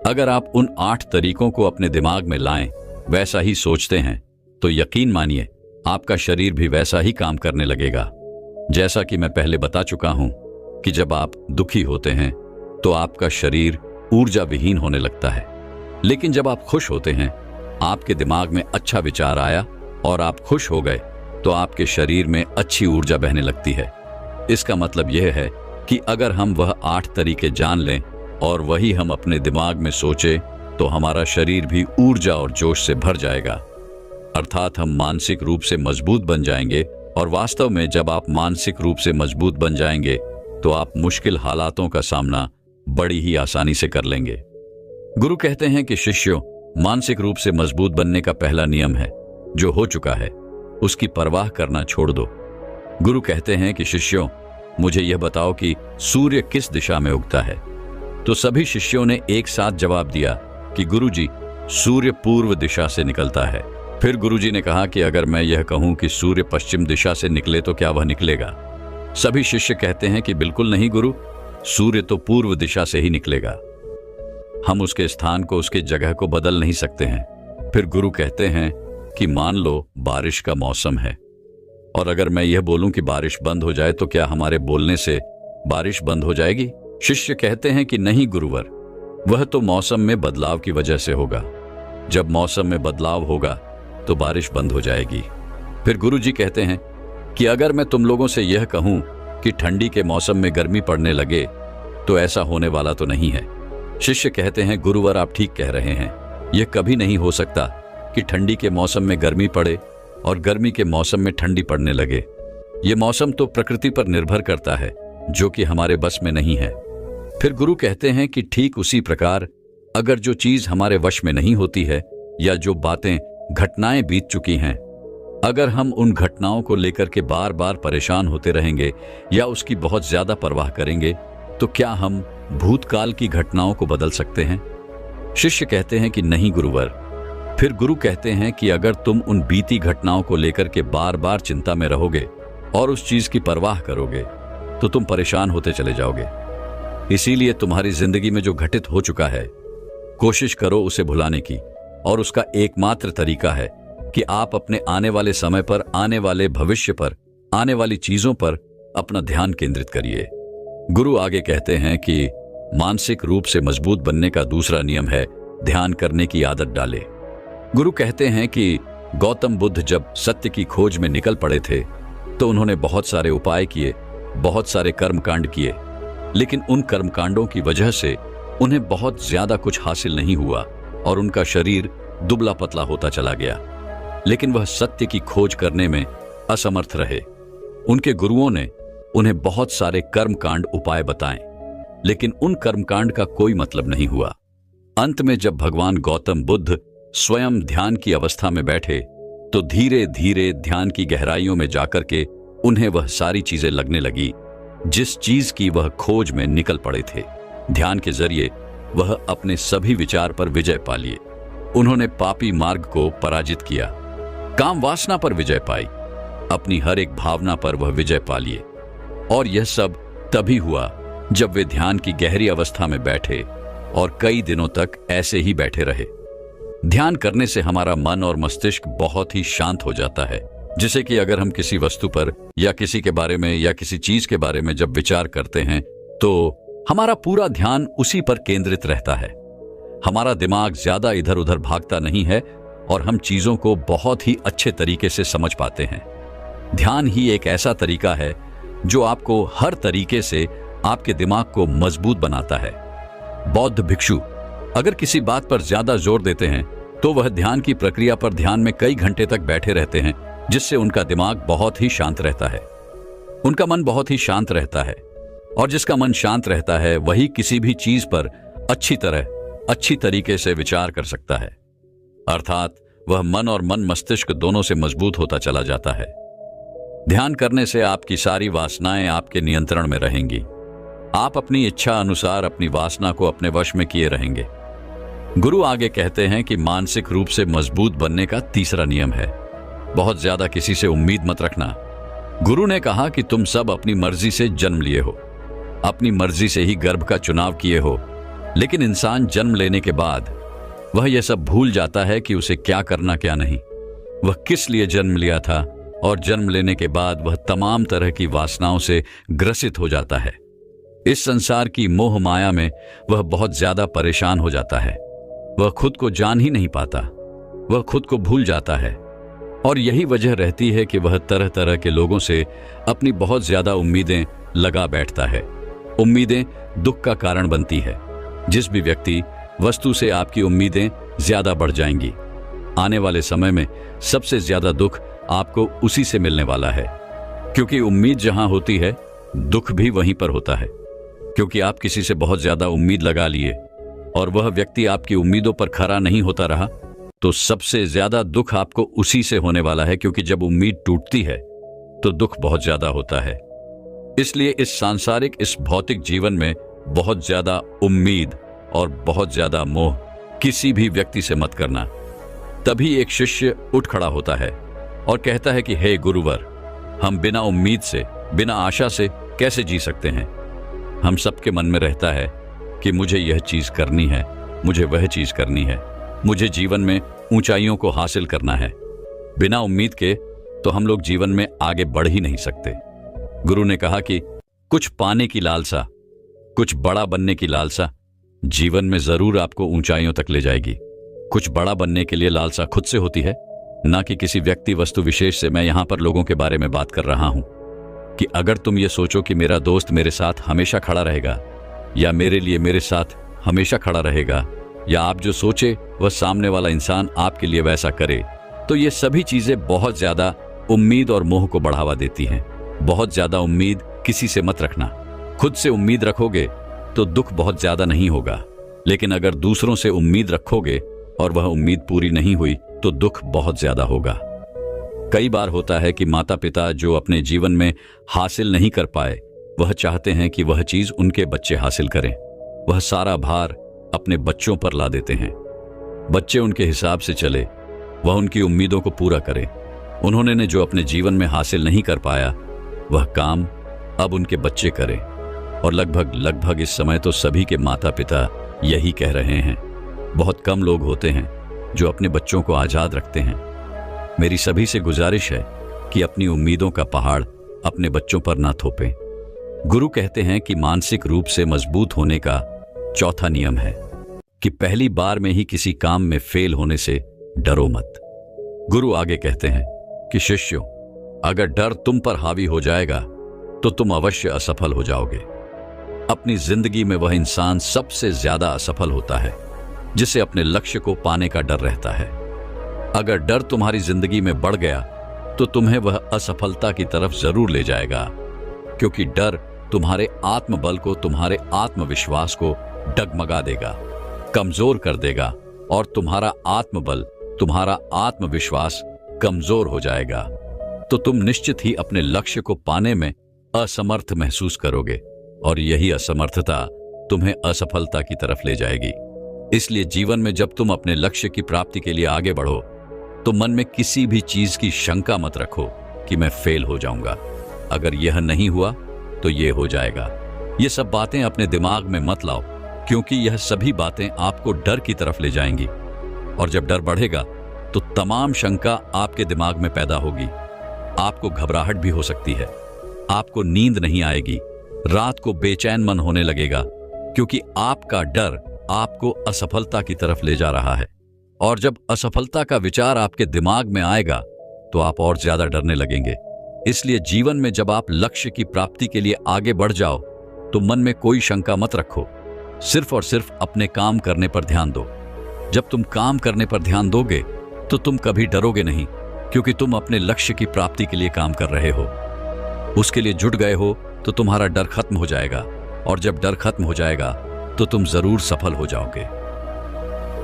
अगर आप उन 8 तरीकों को अपने दिमाग में लाएं, वैसा ही सोचते हैं, तो यकीन मानिए आपका शरीर भी वैसा ही काम करने लगेगा। जैसा कि मैं पहले बता चुका हूं कि जब आप दुखी होते हैं तो आपका शरीर ऊर्जा विहीन होने लगता है। लेकिन जब आप खुश होते हैं, आपके दिमाग में अच्छा विचार आया और आप खुश हो गए, तो आपके शरीर में अच्छी ऊर्जा बहने लगती है। इसका मतलब यह है कि अगर हम वह 8 तरीके जान लें और वही हम अपने दिमाग में सोचे, तो हमारा शरीर भी ऊर्जा और जोश से भर जाएगा। अर्थात हम मानसिक रूप से मजबूत बन जाएंगे। और वास्तव में जब आप मानसिक रूप से मजबूत बन जाएंगे, तो आप मुश्किल हालातों का सामना बड़ी ही आसानी से कर लेंगे। गुरु कहते हैं कि शिष्यों, मानसिक रूप से मजबूत बनने का पहला नियम है, जो हो चुका है उसकी परवाह करना छोड़ दो। गुरु कहते हैं कि शिष्यों, मुझे यह बताओ कि सूर्य किस दिशा में उगता है। तो सभी शिष्यों ने एक साथ जवाब दिया कि गुरुजी, सूर्य पूर्व दिशा से निकलता है। फिर गुरुजी ने कहा कि अगर मैं यह कहूं कि सूर्य पश्चिम दिशा से निकले तो क्या वह निकलेगा? सभी शिष्य कहते हैं कि बिल्कुल नहीं गुरु, सूर्य तो पूर्व दिशा से ही निकलेगा। हम उसके स्थान को, उसके जगह को बदल नहीं सकते हैं। फिर गुरु कहते हैं कि मान लो बारिश का मौसम है, और अगर मैं यह बोलूं कि बारिश बंद हो जाए तो क्या हमारे बोलने से बारिश बंद हो जाएगी? शिष्य कहते हैं कि नहीं गुरुवर, वह तो मौसम में बदलाव की वजह से होगा। जब मौसम में बदलाव होगा तो बारिश बंद हो जाएगी। फिर गुरुजी कहते हैं कि अगर मैं तुम लोगों से यह कहूं कि ठंडी के मौसम में गर्मी पड़ने लगे, तो ऐसा होने वाला तो नहीं है। शिष्य कहते हैं गुरुवर, आप ठीक कह रहे हैं, यह कभी नहीं हो सकता कि ठंडी के मौसम में गर्मी पड़े और गर्मी के मौसम में ठंडी पड़ने लगे। यह मौसम तो प्रकृति पर निर्भर करता है, जो कि हमारे बस में नहीं है। फिर गुरु कहते हैं कि ठीक उसी प्रकार अगर जो चीज हमारे वश में नहीं होती है, या जो बातें, घटनाएं बीत चुकी हैं, अगर हम उन घटनाओं को लेकर के बार बार परेशान होते रहेंगे या उसकी बहुत ज्यादा परवाह करेंगे, तो क्या हम भूतकाल की घटनाओं को बदल सकते हैं? शिष्य कहते हैं कि नहीं गुरुवर। फिर गुरु कहते हैं कि अगर तुम उन बीती घटनाओं को लेकर के बार बार चिंता में रहोगे और उस चीज की परवाह करोगे, तो तुम परेशान होते चले जाओगे। इसीलिए तुम्हारी जिंदगी में जो घटित हो चुका है, कोशिश करो उसे भुलाने की, और उसका एकमात्र तरीका है कि आप अपने आने वाले समय पर, आने वाले भविष्य पर, आने वाली चीजों पर अपना ध्यान केंद्रित करिए। गुरु आगे कहते हैं कि मानसिक रूप से मजबूत बनने का दूसरा नियम है ध्यान करने की आदत डाले। गुरु कहते हैं कि गौतम बुद्ध जब सत्य की खोज में निकल पड़े थे, तो उन्होंने बहुत सारे उपाय किए, बहुत सारे कर्मकांड किए, लेकिन उन कर्मकांडों की वजह से उन्हें बहुत ज्यादा कुछ हासिल नहीं हुआ और उनका शरीर दुबला पतला होता चला गया। लेकिन वह सत्य की खोज करने में असमर्थ रहे। उनके गुरुओं ने उन्हें बहुत सारे कर्मकांड उपाय बताए, लेकिन उन कर्मकांड का कोई मतलब नहीं हुआ। अंत में जब भगवान गौतम बुद्ध स्वयं ध्यान की अवस्था में बैठे, तो धीरे धीरे ध्यान की गहराइयों में जाकर के उन्हें वह सारी चीजें लगने लगी जिस चीज की वह खोज में निकल पड़े थे। ध्यान के जरिए वह अपने सभी विचार पर विजय पा लिए। उन्होंने पापी मार्ग को पराजित किया, काम वासना पर विजय पाई, अपनी हर एक भावना पर वह विजय पा लिए। और यह सब तभी हुआ जब वे ध्यान की गहरी अवस्था में बैठे और कई दिनों तक ऐसे ही बैठे रहे। ध्यान करने से हमारा मन और मस्तिष्क बहुत ही शांत हो जाता है, जिसे कि अगर हम किसी वस्तु पर या किसी के बारे में या किसी चीज के बारे में जब विचार करते हैं, तो हमारा पूरा ध्यान उसी पर केंद्रित रहता है। हमारा दिमाग ज्यादा इधर उधर भागता नहीं है और हम चीजों को बहुत ही अच्छे तरीके से समझ पाते हैं। ध्यान ही एक ऐसा तरीका है जो आपको हर तरीके से आपके दिमाग को मजबूत बनाता है। बौद्ध भिक्षु अगर किसी बात पर ज्यादा जोर देते हैं, तो वह ध्यान की प्रक्रिया पर ध्यान में कई घंटे तक बैठे रहते हैं, जिससे उनका दिमाग बहुत ही शांत रहता है, उनका मन बहुत ही शांत रहता है। और जिसका मन शांत रहता है, वही किसी भी चीज पर अच्छी तरीके से विचार कर सकता है। अर्थात वह मन और मन मस्तिष्क दोनों से मजबूत होता चला जाता है। ध्यान करने से आपकी सारी वासनाएं आपके नियंत्रण में रहेंगी। आप अपनी इच्छा अनुसार अपनी वासना को अपने वश में किए रहेंगे। गुरु आगे कहते हैं कि मानसिक रूप से मजबूत बनने का तीसरा नियम है, बहुत ज्यादा किसी से उम्मीद मत रखना। गुरु ने कहा कि तुम सब अपनी मर्जी से जन्म लिए हो, अपनी मर्जी से ही गर्भ का चुनाव किए हो, लेकिन इंसान जन्म लेने के बाद वह यह सब भूल जाता है कि उसे क्या करना क्या नहीं, वह किस लिए जन्म लिया था, और जन्म लेने के बाद वह तमाम तरह की वासनाओं से ग्रसित हो जाता है। इस संसार की मोह माया में वह बहुत ज्यादा परेशान हो जाता है। वह खुद को जान ही नहीं पाता, वह खुद को भूल जाता है। और यही वजह रहती है कि वह तरह तरह के लोगों से अपनी बहुत ज्यादा उम्मीदें लगा बैठता है। उम्मीदें दुख का कारण बनती है। जिस भी व्यक्ति वस्तु से आपकी उम्मीदें ज्यादा बढ़ जाएंगी, आने वाले समय में सबसे ज्यादा दुख आपको उसी से मिलने वाला है। क्योंकि उम्मीद जहां होती है, दुख भी वहीं पर होता है। क्योंकि आप किसी से बहुत ज्यादा उम्मीद लगा लिए और वह व्यक्ति आपकी उम्मीदों पर खरा नहीं होता रहा, तो सबसे ज्यादा दुख आपको उसी से होने वाला है। क्योंकि जब उम्मीद टूटती है तो दुख बहुत ज्यादा होता है। इसलिए इस सांसारिक, इस भौतिक जीवन में बहुत ज्यादा उम्मीद और बहुत ज्यादा मोह किसी भी व्यक्ति से मत करना। तभी एक शिष्य उठ खड़ा होता है और कहता है कि हे गुरुवर, हम बिना उम्मीद से, बिना आशा से कैसे जी सकते हैं। हम सबके मन में रहता है कि मुझे यह चीज करनी है, मुझे वह चीज करनी है, मुझे जीवन में ऊंचाइयों को हासिल करना है। बिना उम्मीद के तो हम लोग जीवन में आगे बढ़ ही नहीं सकते। गुरु ने कहा कि कुछ पाने की लालसा, कुछ बड़ा बनने की लालसा जीवन में जरूर आपको ऊंचाइयों तक ले जाएगी। कुछ बड़ा बनने के लिए लालसा खुद से होती है, ना कि किसी व्यक्ति वस्तु विशेष से। मैं यहां पर लोगों के बारे में बात कर रहा हूं कि अगर तुम ये सोचो कि मेरा दोस्त मेरे साथ हमेशा खड़ा रहेगा, या मेरे लिए मेरे साथ हमेशा खड़ा रहेगा, या आप जो सोचे वह सामने वाला इंसान आपके लिए वैसा करे, तो ये सभी चीजें बहुत ज्यादा उम्मीद और मोह को बढ़ावा देती हैं। बहुत ज्यादा उम्मीद किसी से मत रखना। खुद से उम्मीद रखोगे तो दुख बहुत ज्यादा नहीं होगा, लेकिन अगर दूसरों से उम्मीद रखोगे और वह उम्मीद पूरी नहीं हुई तो दुख बहुत ज्यादा होगा। कई बार होता है कि माता पिता जो अपने जीवन में हासिल नहीं कर पाए, वह चाहते हैं कि वह चीज उनके बच्चे हासिल करें। वह सारा भार अपने बच्चों पर ला देते हैं। बच्चे उनके हिसाब से चले, वह उनकी उम्मीदों को पूरा करे। उन्होंने ने जो अपने जीवन में हासिल नहीं कर पाया, वह काम अब उनके बच्चे करें। और लगभग इस समय तो सभी के माता पिता यही कह रहे हैं। बहुत कम लोग होते हैं जो अपने बच्चों को आजाद रखते हैं। मेरी सभी से गुजारिश है कि अपनी उम्मीदों का पहाड़ अपने बच्चों पर ना थोपें। गुरु कहते हैं कि मानसिक रूप से मजबूत होने का चौथा नियम है कि पहली बार में ही किसी काम में फेल होने से डरो मत। गुरु आगे कहते हैं कि शिष्यों, अगर डर तुम पर हावी हो जाएगा तो तुम अवश्य असफल हो जाओगे। अपनी जिंदगी में वह इंसान सबसे ज्यादा असफल होता है जिसे अपने लक्ष्य को पाने का डर रहता है। अगर डर तुम्हारी जिंदगी में बढ़ गया तो तुम्हें वह असफलता की तरफ जरूर ले जाएगा, क्योंकि डर तुम्हारे आत्मबल को, तुम्हारे आत्मविश्वास को डगमगा देगा, कमजोर कर देगा और तुम्हारा आत्मबल, तुम्हारा आत्मविश्वास कमजोर हो जाएगा। तो तुम निश्चित ही अपने लक्ष्य को पाने में असमर्थ महसूस करोगे और यही असमर्थता तुम्हें असफलता की तरफ ले जाएगी। इसलिए जीवन में जब तुम अपने लक्ष्य की प्राप्ति के लिए आगे बढ़ो तो मन में किसी भी चीज की शंका मत रखो कि मैं फेल हो जाऊंगा, अगर यह नहीं हुआ तो यह हो जाएगा। ये सब बातें अपने दिमाग में मत लाओ, क्योंकि यह सभी बातें आपको डर की तरफ ले जाएंगी। और जब डर बढ़ेगा तो तमाम शंका आपके दिमाग में पैदा होगी। आपको घबराहट भी हो सकती है, आपको नींद नहीं आएगी, रात को बेचैन मन होने लगेगा, क्योंकि आपका डर आपको असफलता की तरफ ले जा रहा है। और जब असफलता का विचार आपके दिमाग में आएगा तो आप और ज्यादा डरने लगेंगे। इसलिए जीवन में जब आप लक्ष्य की प्राप्ति के लिए आगे बढ़ जाओ तो मन में कोई शंका मत रखो, सिर्फ और सिर्फ अपने काम करने पर ध्यान दो। जब तुम काम करने पर ध्यान दोगे तो तुम कभी डरोगे नहीं, क्योंकि तुम अपने लक्ष्य की प्राप्ति के लिए काम कर रहे हो, उसके लिए जुट गए हो, तो तुम्हारा डर खत्म हो जाएगा। और जब डर खत्म हो जाएगा तो तुम जरूर सफल हो जाओगे।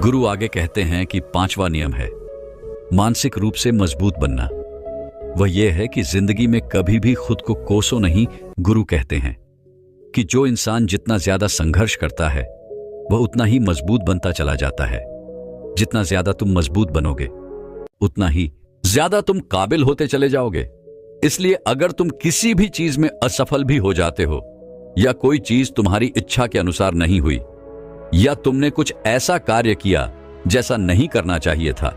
गुरु आगे कहते हैं कि पांचवा नियम है मानसिक रूप से मजबूत बनना। वह यह है कि जिंदगी में कभी भी खुद को कोसो नहीं। गुरु कहते हैं कि जो इंसान जितना ज्यादा संघर्ष करता है वह उतना ही मजबूत बनता चला जाता है। जितना ज्यादा तुम मजबूत बनोगे उतना ही ज्यादा तुम काबिल होते चले जाओगे। इसलिए अगर तुम किसी भी चीज में असफल भी हो जाते हो, या कोई चीज तुम्हारी इच्छा के अनुसार नहीं हुई, या तुमने कुछ ऐसा कार्य किया जैसा नहीं करना चाहिए था,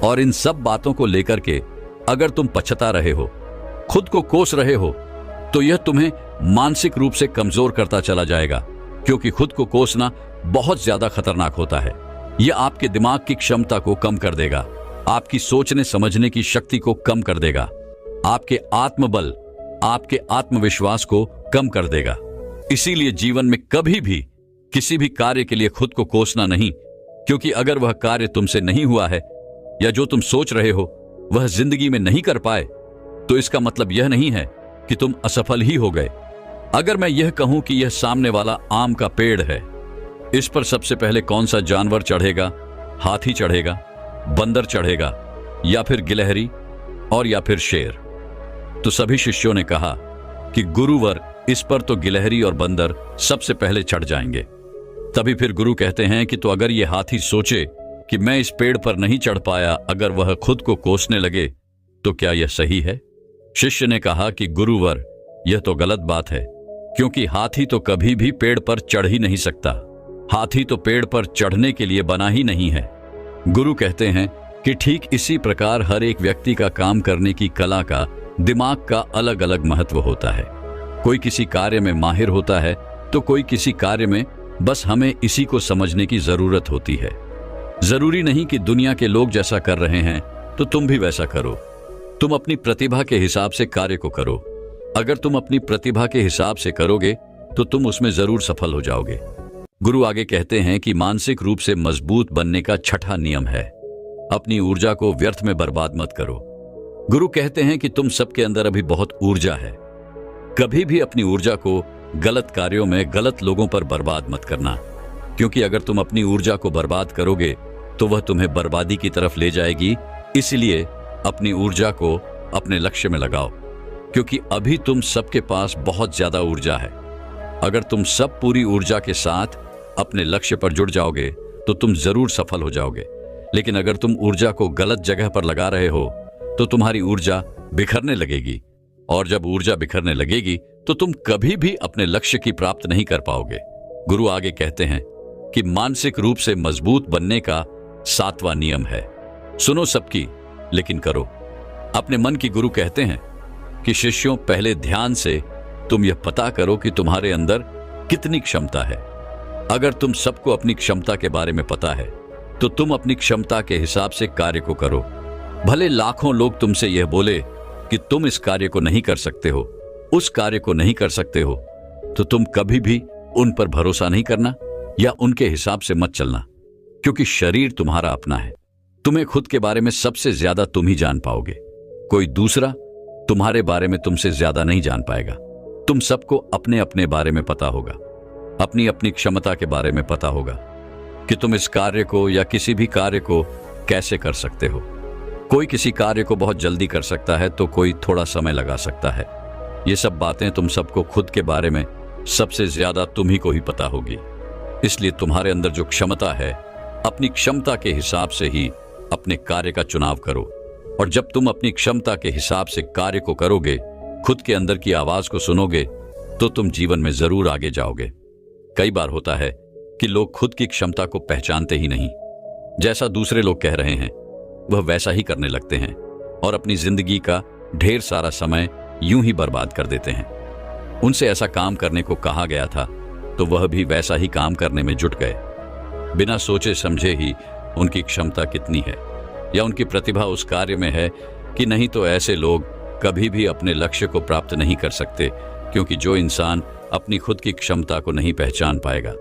और इन सब बातों को लेकर के अगर तुम पछता रहे हो, खुद को कोस रहे हो, तो यह तुम्हें मानसिक रूप से कमजोर करता चला जाएगा, क्योंकि खुद को कोसना बहुत ज्यादा खतरनाक होता है। यह आपके दिमाग की क्षमता को कम कर देगा, आपकी सोचने समझने की शक्ति को कम कर देगा, आपके आत्मबल, आपके आत्मविश्वास को कम कर देगा। इसीलिए जीवन में कभी भी किसी भी कार्य के लिए खुद को कोसना नहीं, क्योंकि अगर वह कार्य तुमसे नहीं हुआ है या जो तुम सोच रहे हो वह जिंदगी में नहीं कर पाए, तो इसका मतलब यह नहीं है कि तुम असफल ही हो गए। अगर मैं यह कहूं कि यह सामने वाला आम का पेड़ है, इस पर सबसे पहले कौन सा जानवर चढ़ेगा? हाथी चढ़ेगा, बंदर चढ़ेगा, या फिर गिलहरी और या फिर शेर? तो सभी शिष्यों ने कहा कि गुरुवर, इस पर तो गिलहरी और बंदर सबसे पहले चढ़ जाएंगे। तभी फिर गुरु कहते हैं कि तो अगर यह हाथी सोचे कि मैं इस पेड़ पर नहीं चढ़ पाया, अगर वह खुद को कोसने लगे, तो क्या यह सही है? शिष्य ने कहा कि गुरुवर, यह तो गलत बात है, क्योंकि हाथी तो कभी भी पेड़ पर चढ़ ही नहीं सकता। हाथी तो पेड़ पर चढ़ने के लिए बना ही नहीं है। गुरु कहते हैं कि ठीक इसी प्रकार हर एक व्यक्ति का काम करने की कला का, दिमाग का अलग अलग महत्व होता है। कोई किसी कार्य में माहिर होता है तो कोई किसी कार्य में बस हमें इसी को समझने की जरूरत होती है। जरूरी नहीं कि दुनिया के लोग जैसा कर रहे हैं तो तुम भी वैसा करो। तुम अपनी प्रतिभा के हिसाब से कार्य को करो। अगर तुम अपनी प्रतिभा के हिसाब से करोगे तो तुम उसमें जरूर सफल हो जाओगे। गुरु आगे कहते हैं कि मानसिक रूप से मजबूत बनने का छठा नियम है, अपनी ऊर्जा को व्यर्थ में बर्बाद मत करो। गुरु कहते हैं कि तुम सबके अंदर अभी बहुत ऊर्जा है। कभी भी अपनी ऊर्जा को गलत कार्यों में, गलत लोगों पर बर्बाद मत करना, क्योंकि अगर तुम अपनी ऊर्जा को बर्बाद करोगे तो वह तुम्हें बर्बादी की तरफ ले जाएगी। इसलिए अपनी ऊर्जा को अपने लक्ष्य में लगाओ, क्योंकि अभी तुम सबके पास बहुत ज्यादा ऊर्जा है। अगर तुम सब पूरी ऊर्जा के साथ अपने लक्ष्य पर जुड़ जाओगे तो तुम जरूर सफल हो जाओगे। लेकिन अगर तुम ऊर्जा को गलत जगह पर लगा रहे हो तो तुम्हारी ऊर्जा बिखरने लगेगी, और जब ऊर्जा बिखरने लगेगी तो तुम कभी भी अपने लक्ष्य की प्राप्त नहीं कर पाओगे। गुरु आगे कहते हैं कि मानसिक रूप से मजबूत बनने का 7वां नियम है, सुनो सबकी लेकिन करो अपने मन की। गुरु कहते हैं कि शिष्यों, पहले ध्यान से तुम यह पता करो कि तुम्हारे अंदर कितनी क्षमता है। अगर तुम सबको अपनी क्षमता के बारे में पता है तो तुम अपनी क्षमता के हिसाब से कार्य को करो। भले लाखों लोग तुमसे यह बोले कि तुम इस कार्य को नहीं कर सकते हो, उस कार्य को नहीं कर सकते हो, तो तुम कभी भी उन पर भरोसा नहीं करना या उनके हिसाब से मत चलना, क्योंकि शरीर तुम्हारा अपना है। तुम्हें खुद के बारे में सबसे ज्यादा तुम ही जान पाओगे। कोई दूसरा तुम्हारे बारे में तुमसे ज्यादा नहीं जान पाएगा। तुम सबको अपने अपने बारे में पता होगा, अपनी अपनी क्षमता के बारे में पता होगा कि तुम इस कार्य को या किसी भी कार्य को कैसे कर सकते हो। कोई किसी कार्य को बहुत जल्दी कर सकता है तो कोई थोड़ा समय लगा सकता है। ये सब बातें तुम सबको खुद के बारे में सबसे ज्यादा तुम ही को ही पता होगी। इसलिए तुम्हारे अंदर जो क्षमता है, अपनी क्षमता के हिसाब से ही अपने कार्य का चुनाव करो। और जब तुम अपनी क्षमता के हिसाब से कार्य को करोगे, खुद के अंदर की आवाज को सुनोगे, तो तुम जीवन में जरूर आगे जाओगे। कई बार होता है कि लोग खुद की क्षमता को पहचानते ही नहीं। जैसा दूसरे लोग कह रहे हैं वह वैसा ही करने लगते हैं और अपनी जिंदगी का ढेर सारा समय यूं ही बर्बाद कर देते हैं। उनसे ऐसा काम करने को कहा गया था तो वह भी वैसा ही काम करने में जुट गए, बिना सोचे समझे ही उनकी क्षमता कितनी है या उनकी प्रतिभा उस कार्य में है कि नहीं। तो ऐसे लोग कभी भी अपने लक्ष्य को प्राप्त नहीं कर सकते, क्योंकि जो इंसान अपनी खुद की क्षमता को नहीं पहचान पाएगा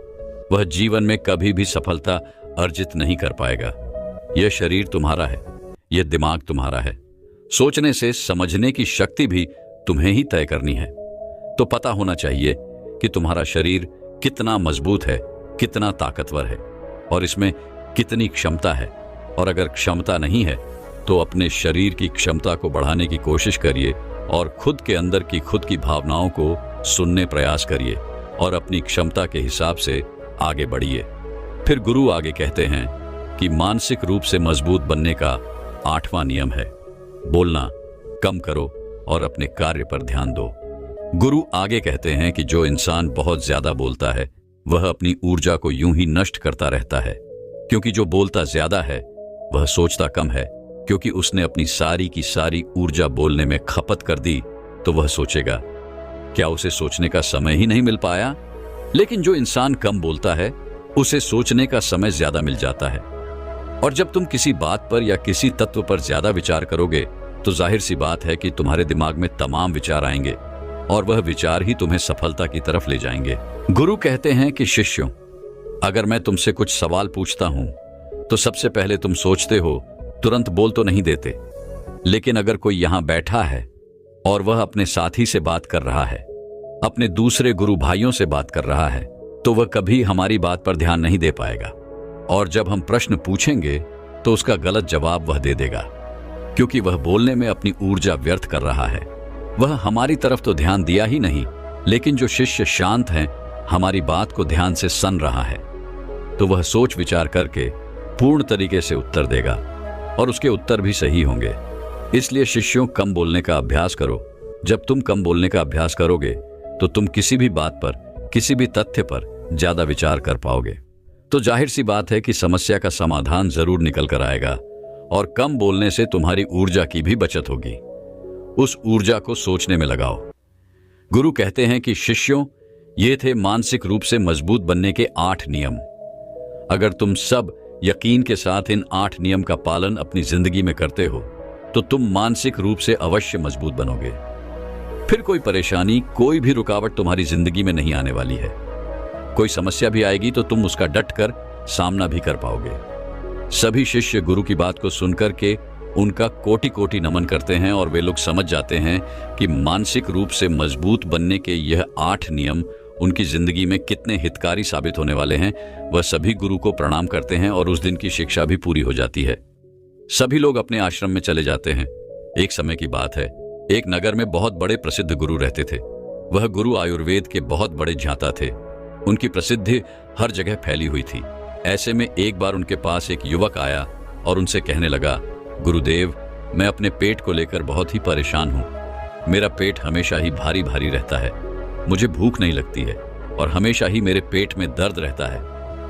वह जीवन में कभी भी सफलता अर्जित नहीं कर पाएगा। यह शरीर तुम्हारा है, यह दिमाग तुम्हारा है। सोचने से समझने की शक्ति भी तुम्हें ही तय करनी है। तो पता होना चाहिए कि तुम्हारा शरीर कितना मजबूत है, कितना ताकतवर है और इसमें कितनी क्षमता है। और अगर क्षमता नहीं है तो अपने शरीर की क्षमता को बढ़ाने की कोशिश करिए और खुद के अंदर की खुद की भावनाओं को सुनने प्रयास करिए और अपनी क्षमता के हिसाब से आगे बढ़िए। फिर गुरु आगे कहते हैं कि मानसिक रूप से मजबूत बनने का 8वां नियम है, बोलना कम करो और अपने कार्य पर ध्यान दो। गुरु आगे कहते हैं कि जो इंसान बहुत ज्यादा बोलता है वह अपनी ऊर्जा को यूं ही नष्ट करता रहता है, क्योंकि जो बोलता ज्यादा है वह सोचता कम है। क्योंकि उसने अपनी सारी की सारी ऊर्जा बोलने में खपत कर दी तो वह सोचेगा क्या उसे सोचने का समय ही नहीं मिल पाया। लेकिन जो इंसान कम बोलता है उसे सोचने का समय ज्यादा मिल जाता है। और जब तुम किसी बात पर या किसी तत्व पर ज्यादा विचार करोगे तो जाहिर सी बात है कि तुम्हारे दिमाग में तमाम विचार आएंगे और वह विचार ही तुम्हें सफलता की तरफ ले जाएंगे। गुरु कहते हैं कि शिष्यों, अगर मैं तुमसे कुछ सवाल पूछता हूं तो सबसे पहले तुम सोचते हो, तुरंत बोल तो नहीं देते। लेकिन अगर कोई यहां बैठा है और वह अपने साथी से बात कर रहा है, अपने दूसरे गुरु भाइयों से बात कर रहा है, तो वह कभी हमारी बात पर ध्यान नहीं दे पाएगा। और जब हम प्रश्न पूछेंगे तो उसका गलत जवाब वह दे देगा, क्योंकि वह बोलने में अपनी ऊर्जा व्यर्थ कर रहा है। वह हमारी तरफ तो ध्यान दिया ही नहीं, लेकिन जो शिष्य शांत हैं, हमारी बात को ध्यान से सुन रहा है, तो वह सोच विचार करके पूर्ण तरीके से उत्तर देगा और उसके उत्तर भी सही होंगे। इसलिए शिष्यों, कम बोलने का अभ्यास करो। जब तुम कम बोलने का अभ्यास करोगे तो तुम किसी भी बात पर, किसी भी तथ्य पर ज्यादा विचार कर पाओगे। तो जाहिर सी बात है कि समस्या का समाधान जरूर निकल कर आएगा और कम बोलने से तुम्हारी ऊर्जा की भी बचत होगी। उस ऊर्जा को सोचने में लगाओ। गुरु कहते हैं कि शिष्यों, ये थे मानसिक रूप से मजबूत बनने के 8 नियम। अगर तुम सब यकीन के साथ इन 8 नियम का पालन अपनी जिंदगी में करते हो तो तुम मानसिक रूप से अवश्य मजबूत बनोगे। फिर कोई परेशानी, कोई भी रुकावट तुम्हारी जिंदगी में नहीं आने वाली है। कोई समस्या भी आएगी तो तुम उसका डट कर सामना भी कर पाओगे। सभी शिष्य गुरु की बात को सुनकर के उनका कोटि कोटि नमन करते हैं और वे लोग समझ जाते हैं कि मानसिक रूप से मजबूत बनने के यह 8 नियम उनकी जिंदगी में कितने हितकारी साबित होने वाले हैं। वह सभी गुरु को प्रणाम करते हैं और उस दिन की शिक्षा भी पूरी हो जाती है। सभी लोग अपने आश्रम में चले जाते हैं। एक समय की बात है, एक नगर में बहुत बड़े प्रसिद्ध गुरु रहते थे। वह गुरु आयुर्वेद के बहुत बड़े ज्ञाता थे। उनकी प्रसिद्धि हर जगह फैली हुई थी। ऐसे में एक बार उनके पास एक युवक आया और उनसे कहने लगा, गुरुदेव, मैं अपने पेट को लेकर बहुत ही परेशान हूं। मेरा पेट हमेशा ही भारी भारी रहता है, मुझे भूख नहीं लगती है और हमेशा ही मेरे पेट में दर्द रहता है।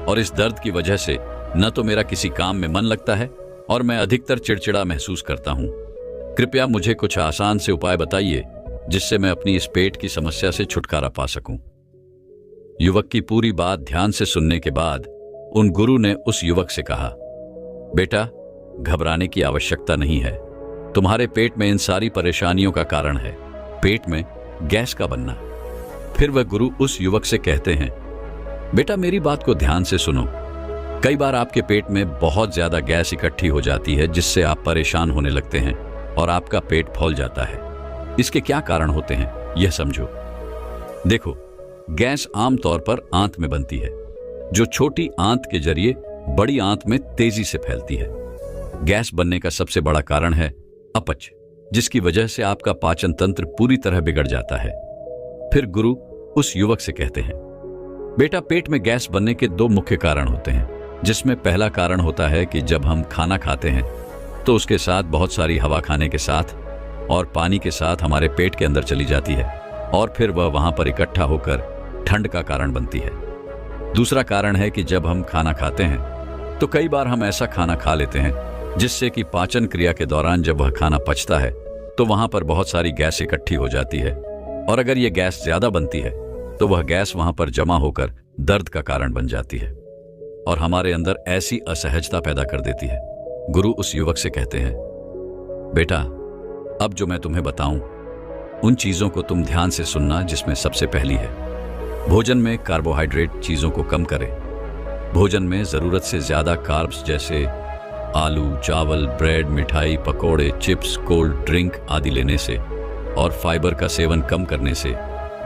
और इस दर्द की वजह से न तो मेरा किसी काम में मन लगता है और मैं अधिकतर चिड़चिड़ा महसूस करता हूं। कृपया मुझे कुछ आसान से उपाय बताइए जिससे मैं अपनी इस पेट की समस्या से छुटकारा पा सकूं। युवक की पूरी बात ध्यान से सुनने के बाद उन गुरु ने उस युवक से कहा, बेटा, घबराने की आवश्यकता नहीं है। तुम्हारे पेट में इन सारी परेशानियों का कारण है पेट में गैस का बनना। फिर वह गुरु उस युवक से कहते हैं, बेटा, मेरी बात को ध्यान से सुनो। कई बार आपके पेट में बहुत ज्यादा गैस इकट्ठी हो जाती है जिससे आप परेशान होने लगते हैं और आपका पेट फूल जाता है। इसके क्या कारण होते हैं यह समझो। देखो, गैस आमतौर पर आंत में बनती है, जो छोटी आंत के जरिए बड़ी आंत में तेजी से फैलती है। गैस बनने का सबसे बड़ा कारण है अपच, जिसकी वजह से आपका पाचन तंत्र पूरी तरह बिगड़ जाता है। फिर गुरु उस युवक से कहते हैं, बेटा, पेट में गैस बनने के 2 मुख्य कारण होते हैं, जिसमें पहला कारण होता है कि जब हम खाना खाते हैं तो उसके साथ बहुत सारी हवा खाने के साथ और पानी के साथ हमारे पेट के अंदर चली जाती है और फिर वह वहां पर इकट्ठा होकर ठंड का कारण बनती है। दूसरा कारण है कि जब हम खाना खाते हैं तो कई बार हम ऐसा खाना खा लेते हैं जिससे कि पाचन क्रिया के दौरान जब वह खाना पचता है तो वहां पर बहुत सारी गैस इकट्ठी हो जाती है और अगर यह गैस ज्यादा बनती है तो वह गैस वहां पर जमा होकर दर्द का कारण बन जाती है और हमारे अंदर ऐसी असहजता पैदा कर देती है। गुरु उस युवक से कहते हैं, बेटा, अब जो मैं तुम्हें बताऊं उन चीजों को तुम ध्यान से सुनना, जिसमें सबसे पहली है, भोजन में कार्बोहाइड्रेट चीजों को कम करें। भोजन में जरूरत से ज्यादा कार्ब्स जैसे आलू, चावल, ब्रेड, मिठाई, पकोड़े, चिप्स, कोल्ड ड्रिंक आदि लेने से और फाइबर का सेवन कम करने से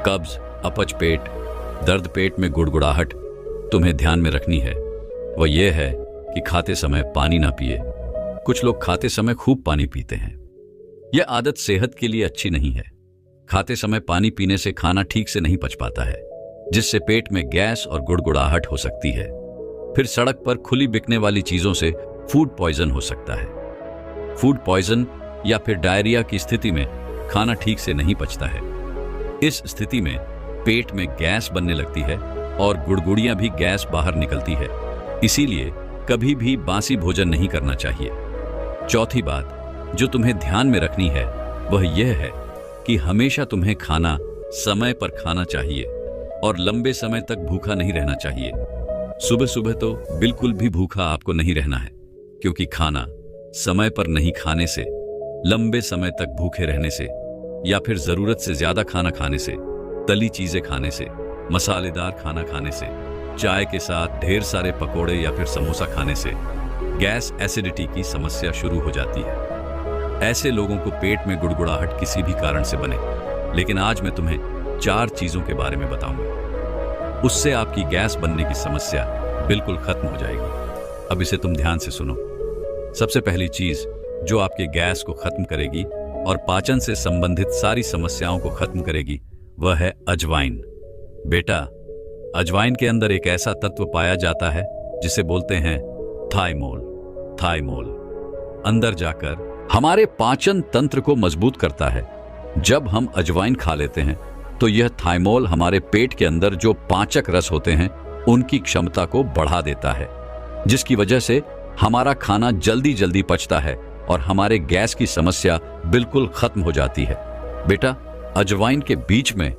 कब्ज, अपच पेट, दर्द पेट में गुड़गुड़ाहट तुम्हें ध्यान में रखनी है। वह यह है कि खाते समय पानी ना पिए। कुछ लोग खाते समय खूब पानी पीते हैं। यह आदत सेहत के लिए अच्छी नहीं है। खाते समय पानी पीने से खाना ठीक से नहीं पच पाता है, जिससे पेट में गैस और गुड़गुड़ाहट हो सकती है। फिर सड़क पर खुली बिकने वाली चीजों से फूड पॉइजन हो सकता है। फूड पॉइजन या फिर डायरिया की स्थिति में खाना ठीक से नहीं पचता है। इस स्थिति में पेट में गैस बनने लगती है और गुड़गुड़ियां भी गैस बाहर निकलती है। इसीलिए कभी भी बासी भोजन नहीं करना चाहिए। चौथी बात जो तुम्हें ध्यान में रखनी है वह यह है कि हमेशा तुम्हें खाना समय पर खाना चाहिए और लंबे समय तक भूखा नहीं रहना चाहिए। सुबह सुबह तो बिल्कुल भी भूखा आपको नहीं रहना है, क्योंकि खाना समय पर नहीं खाने से, लंबे समय तक भूखे रहने से, या फिर जरूरत से ज्यादा खाना खाने से, तली चीजें खाने से, मसालेदार खाना खाने से, चाय के साथ ढेर सारे पकोड़े या फिर समोसा खाने से गैस एसिडिटी की समस्या शुरू हो जाती है। ऐसे लोगों को पेट में गुड़गुड़ाहट किसी भी कारण से बने, लेकिन आज मैं तुम्हें 4 चीजों के बारे में बताऊंगा, उससे आपकी गैस बनने की समस्या बिल्कुल खत्म हो जाएगी। अब इसे तुम ध्यान से सुनो। सबसे पहली चीज जो आपके गैस को खत्म करेगी और पाचन से संबंधित सारी समस्याओं को खत्म करेगी वह है अजवाइन। बेटा, अजवाइन के अंदर एक ऐसा तत्व पाया जाता है जिसे बोलते हैं थाइमोल। थाइमोल अंदर जाकर हमारे पाचन तंत्र को मजबूत करता है। जब हम अजवाइन खा लेते हैं तो यह थाइमोल हमारे पेट के अंदर जो पाचक रस होते हैं उनकी क्षमता को बढ़ा देता है, जिसकी वजह से हमारा खाना जल्दी जल्दी पचता है और हमारे गैस की समस्या बिल्कुल खत्म हो जाती है। बेटा, अजवाइन के बीज में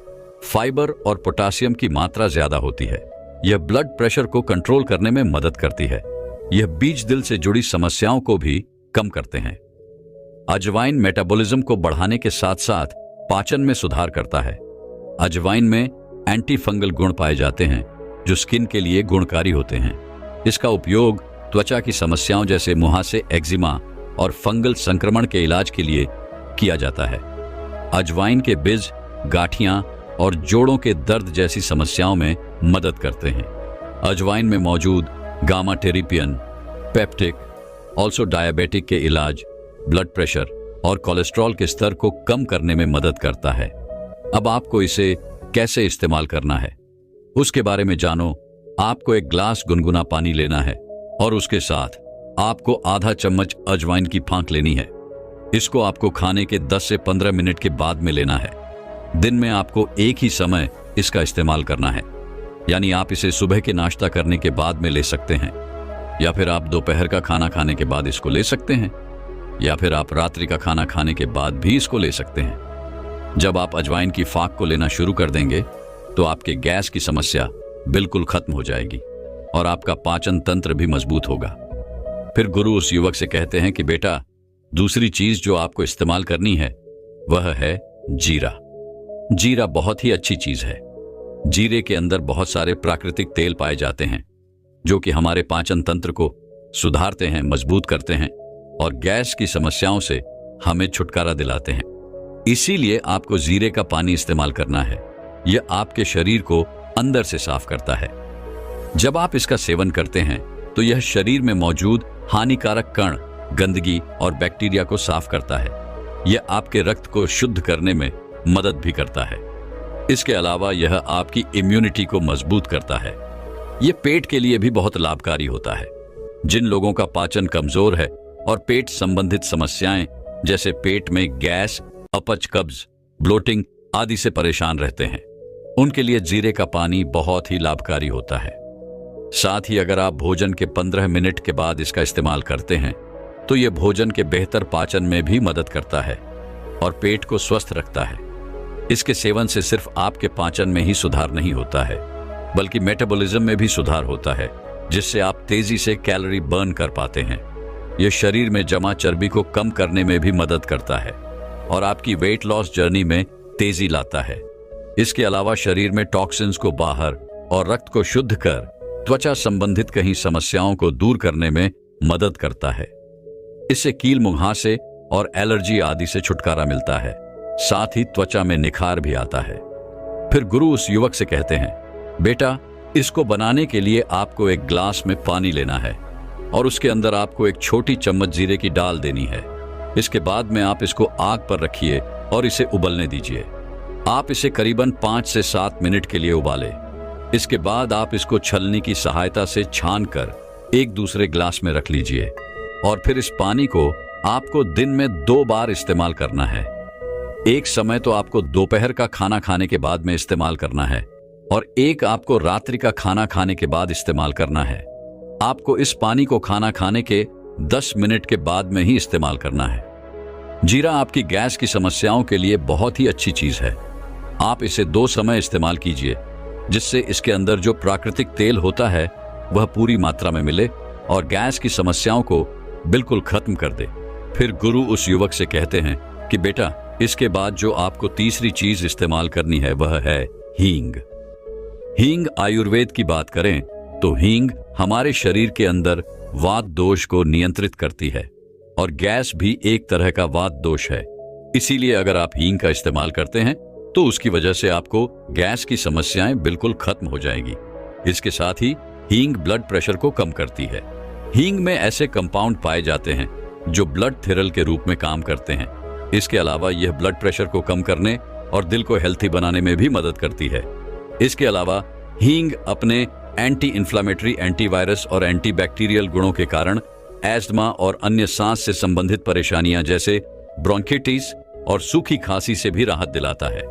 फाइबर और पोटासियम की मात्रा ज्यादा होती है। यह ब्लड प्रेशर को कंट्रोल करने में मदद करती है। यह बीज दिल से जुड़ी समस्याओं को भी कम करते हैं। अजवाइन मेटाबॉलिज्म को बढ़ाने के साथ साथ पाचन में सुधार करता है। अजवाइन में एंटी फंगल गुण पाए जाते हैं जो स्किन के लिए गुणकारी होते हैं। इसका उपयोग त्वचा की समस्याओं जैसे मुहासे, एक्जिमा और फंगल संक्रमण के इलाज के लिए किया जाता है। अजवाइन के बीज गांठियां और जोड़ों के दर्द जैसी समस्याओं में मदद करते हैं। अजवाइन में मौजूद गामा टेरिपियन, पेप्टिक, ऑल्सो डायबिटिक के इलाज, ब्लड प्रेशर और कोलेस्ट्रॉल के स्तर को कम करने में मदद करता है। अब आपको इसे कैसे इस्तेमाल करना है उसके बारे में जानो। आपको एक ग्लास गुनगुना पानी लेना है और उसके साथ आपको आधा चम्मच अजवाइन की फांक लेनी है। इसको आपको खाने के 10 से 15 मिनट के बाद में लेना है। दिन में आपको एक ही समय इसका इस्तेमाल करना है, यानी आप इसे सुबह के नाश्ता करने के बाद में ले सकते हैं, या फिर आप दोपहर का खाना खाने के बाद इसको ले सकते हैं, या फिर आप रात्रि का खाना खाने के बाद भी इसको ले सकते हैं। जब आप अजवाइन की फाक को लेना शुरू कर देंगे तो आपके गैस की समस्या बिल्कुल खत्म हो जाएगी और आपका पाचन तंत्र भी मजबूत होगा। फिर गुरु उस युवक से कहते हैं कि बेटा, दूसरी चीज जो आपको इस्तेमाल करनी है वह है जीरा। जीरा बहुत ही अच्छी चीज है। जीरे के अंदर बहुत सारे प्राकृतिक तेल पाए जाते हैं जो कि हमारे पाचन तंत्र को सुधारते हैं, मजबूत करते हैं और गैस की समस्याओं से हमें छुटकारा दिलाते हैं। इसीलिए आपको जीरे का पानी इस्तेमाल करना है। यह आपके शरीर को अंदर से साफ करता है। जब आप इसका सेवन करते हैं तो यह शरीर में मौजूद हानिकारक कण, गंदगी और बैक्टीरिया को साफ करता है। यह आपके रक्त को शुद्ध करने में मदद भी करता है। इसके अलावा यह आपकी इम्यूनिटी को मजबूत करता है। यह पेट के लिए भी बहुत लाभकारी होता है। जिन लोगों का पाचन कमजोर है और पेट संबंधित समस्याएं जैसे पेट में गैस, अपच, कब्ज, ब्लोटिंग आदि से परेशान रहते हैं, उनके लिए जीरे का पानी बहुत ही लाभकारी होता है। साथ ही अगर आप भोजन के 15 मिनट के बाद इसका इस्तेमाल करते हैं तो यह भोजन के बेहतर पाचन में भी मदद करता है और पेट को स्वस्थ रखता है। इसके सेवन से सिर्फ आपके पाचन में ही सुधार नहीं होता है, बल्कि मेटाबॉलिज्म में भी सुधार होता है, जिससे आप तेजी से कैलोरी बर्न कर पाते हैं। यह शरीर में जमा चर्बी को कम करने में भी मदद करता है और आपकी वेट लॉस जर्नी में तेजी लाता है। इसके अलावा शरीर में टॉक्सिन्स को बाहर और रक्त को शुद्ध कर त्वचा संबंधित कई समस्याओं को दूर करने में मदद करता है। इससे कील, मुहासे और एलर्जी आदि से छुटकारा मिलता है। साथ ही त्वचा में निखार भी आता है। फिर गुरु उस युवक से कहते हैं, बेटा, इसको बनाने के लिए आपको एक ग्लास में पानी लेना है और उसके अंदर आपको एक छोटी चम्मच जीरे की डाल देनी है। इसके बाद में आप इसको आग पर रखिए और इसे उबलने दीजिए। आप इसे करीबन 5 से 7 मिनट के लिए उबालें। इसके बाद आप इसको छलनी की सहायता से छानकर एक दूसरे ग्लास में रख लीजिए और फिर इस पानी को आपको दिन में 2 बार इस्तेमाल करना है। एक समय तो आपको दोपहर का खाना खाने के बाद में इस्तेमाल करना है और एक आपको रात्रि का खाना खाने के बाद इस्तेमाल करना है। आपको इस पानी को खाना खाने के 10 मिनट के बाद में ही इस्तेमाल करना है। जीरा आपकी गैस की समस्याओं के लिए बहुत ही अच्छी चीज है। आप इसे 2 समय इस्तेमाल कीजिए, जिससे इसके अंदर जो प्राकृतिक तेल होता है वह पूरी मात्रा में मिले और गैस की समस्याओं को बिल्कुल खत्म कर दे। फिर गुरु उस युवक से कहते हैं कि बेटा, इसके बाद जो आपको तीसरी चीज इस्तेमाल करनी है वह है हींग। हींग आयुर्वेद की बात करें तो हींग हमारे शरीर के अंदर वात दोष को नियंत्रित करती है और गैस भी एक तरह का वात दोष है। इसीलिए अगर आप हींग का इस्तेमाल करते हैं तो उसकी वजह से आपको गैस की समस्याएं बिल्कुल खत्म हो जाएगी। इसके साथ ही हींग ब्लड प्रेशर को कम करती है। हींग में ऐसे कंपाउंड पाए जाते हैं जो ब्लड थिरल के रूप में काम करते हैं। इसके अलावा यह ब्लड प्रेशर को कम करने और दिल को हेल्थी बनाने में भी मदद करती है। इसके अलावा हींग अपने एंटी इंफ्लेमेटरी, एंटीवायरस और एंटीबैक्टीरियल गुणों के कारण एस्थमा और अन्य सांस से संबंधित परेशानियां जैसे ब्रोंकाइटिस और सूखी खांसी से भी राहत दिलाता है।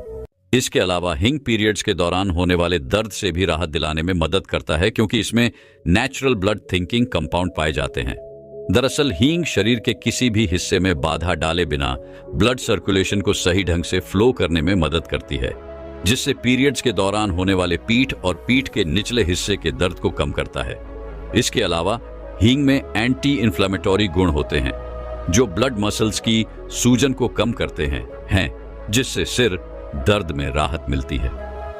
इसके अलावा हींग पीरियड्स के दौरान होने वाले दर्द से भी राहत दिलाने में मदद करता है, क्योंकि इसमें नेचुरल ब्लड थिंकिंग कंपाउंड पाए जाते हैं। दरअसल हींग शरीर के किसी भी हिस्से में बाधा डाले बिना ब्लड सर्कुलेशन को सही ढंग से फ्लो करने में मदद करती है, जिससे पीरियड्स के दौरान होने वाले पीठ और पीठ के निचले हिस्से के दर्द को कम करता है। इसके अलावा हींग में एंटी इंफ्लेमेटरी गुण होते हैं जो ब्लड मसल्स की सूजन को कम करते हैं, जिससे सिर दर्द में राहत मिलती है।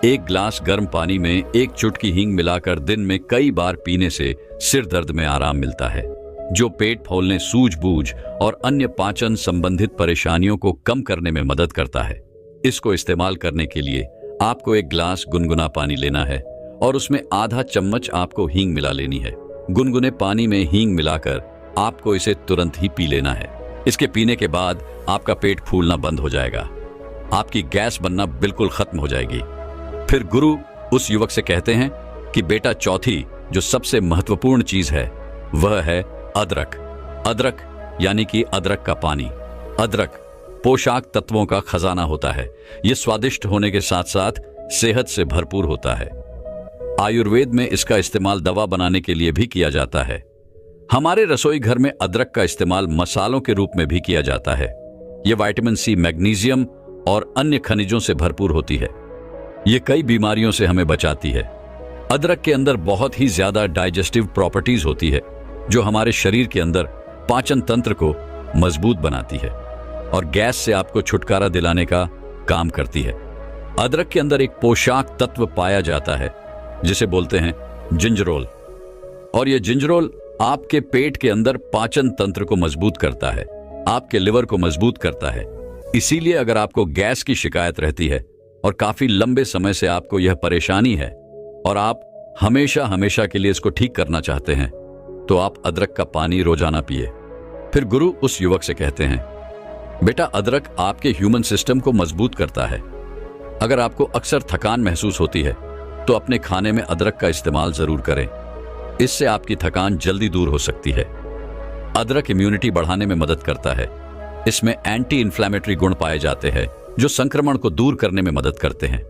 एक ग्लास गर्म पानी में एक चुटकी हींग मिलाकर दिन में कई बार पीने से सिर दर्द में आराम मिलता है, जो पेट फूलने, सूझबूझ और अन्य पाचन संबंधित परेशानियों को कम करने में मदद करता है। इसको इस्तेमाल करने के लिए आपको एक ग्लास गुनगुना पानी लेना है और उसमें आधा चम्मच आपको हींग मिला लेनी है। गुनगुने पानी में हींग मिलाकर आपको इसे तुरंत ही पी लेना है। इसके पीने के बाद आपका पेट फूलना बंद हो जाएगा, आपकी गैस बनना बिल्कुल खत्म हो जाएगी। फिर गुरु उस युवक से कहते हैं कि बेटा, चौथी जो सबसे महत्वपूर्ण चीज है वह है अदरक। अदरक यानी कि अदरक का पानी। अदरक पोषक तत्वों का खजाना होता है। यह स्वादिष्ट होने के साथ साथ सेहत से भरपूर होता है। आयुर्वेद में इसका इस्तेमाल दवा बनाने के लिए भी किया जाता है। हमारे रसोई घर में अदरक का इस्तेमाल मसालों के रूप में भी किया जाता है। यह विटामिन सी, मैग्नीशियम और अन्य खनिजों से भरपूर होती है। यह कई बीमारियों से हमें बचाती है। अदरक के अंदर बहुत ही ज्यादा डाइजेस्टिव प्रॉपर्टीज होती है जो हमारे शरीर के अंदर पाचन तंत्र को मजबूत बनाती है और गैस से आपको छुटकारा दिलाने का काम करती है। अदरक के अंदर एक पोषक तत्व पाया जाता है जिसे बोलते हैं जिंजरोल, और यह जिंजरोल आपके पेट के अंदर पाचन तंत्र को मजबूत करता है, आपके लिवर को मजबूत करता है। इसीलिए अगर आपको गैस की शिकायत रहती है और काफी लंबे समय से आपको यह परेशानी है और आप हमेशा हमेशा के लिए इसको ठीक करना चाहते हैं, तो आप अदरक का पानी रोजाना पिए। फिर गुरु उस युवक से कहते हैं, बेटा, अदरक आपके ह्यूमन सिस्टम को मजबूत करता है। अगर आपको अक्सर थकान महसूस होती है तो अपने खाने में अदरक का इस्तेमाल जरूर करें। इससे आपकी थकान जल्दी दूर हो सकती है। अदरक इम्यूनिटी बढ़ाने में मदद करता है। इसमें एंटी इंफ्लेमेटरी गुण पाए जाते हैं जो संक्रमण को दूर करने में मदद करते हैं।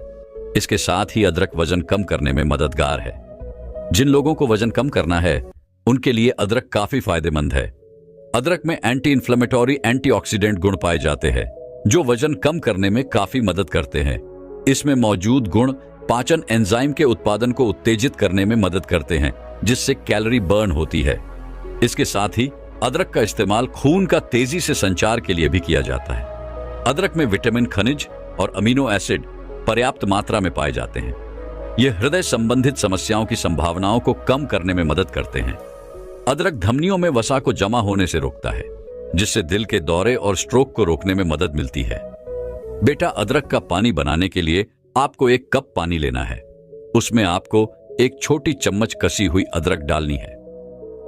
इसके साथ ही अदरक वजन कम करने में मददगार है। जिन लोगों को वजन कम करना है उनके लिए अदरक काफी फायदेमंद है। अदरक में एंटी इंफ्लेमेटरी, एंटीऑक्सीडेंट गुण पाए जाते हैं जो वजन कम करने में काफी मदद करते हैं। इसमें मौजूद गुण पाचन एंजाइम के उत्पादन को उत्तेजित करने में मदद करते हैं, जिससे कैलोरी बर्न होती है। इसके साथ ही अदरक का इस्तेमाल खून का तेजी से संचार के लिए भी किया जाता है। अदरक में विटामिन, खनिज और अमीनो एसिड पर्याप्त मात्रा में पाए जाते हैं। यह हृदय संबंधित समस्याओं की संभावनाओं को कम करने में मदद करते हैं। अदरक धमनियों में वसा को जमा होने से रोकता है, जिससे दिल के दौरे और स्ट्रोक को रोकने में मदद मिलती है। बेटा, अदरक का पानी बनाने के लिए आपको एक कप पानी लेना है। उसमें आपको एक छोटी चम्मच कसी हुई अदरक डालनी है।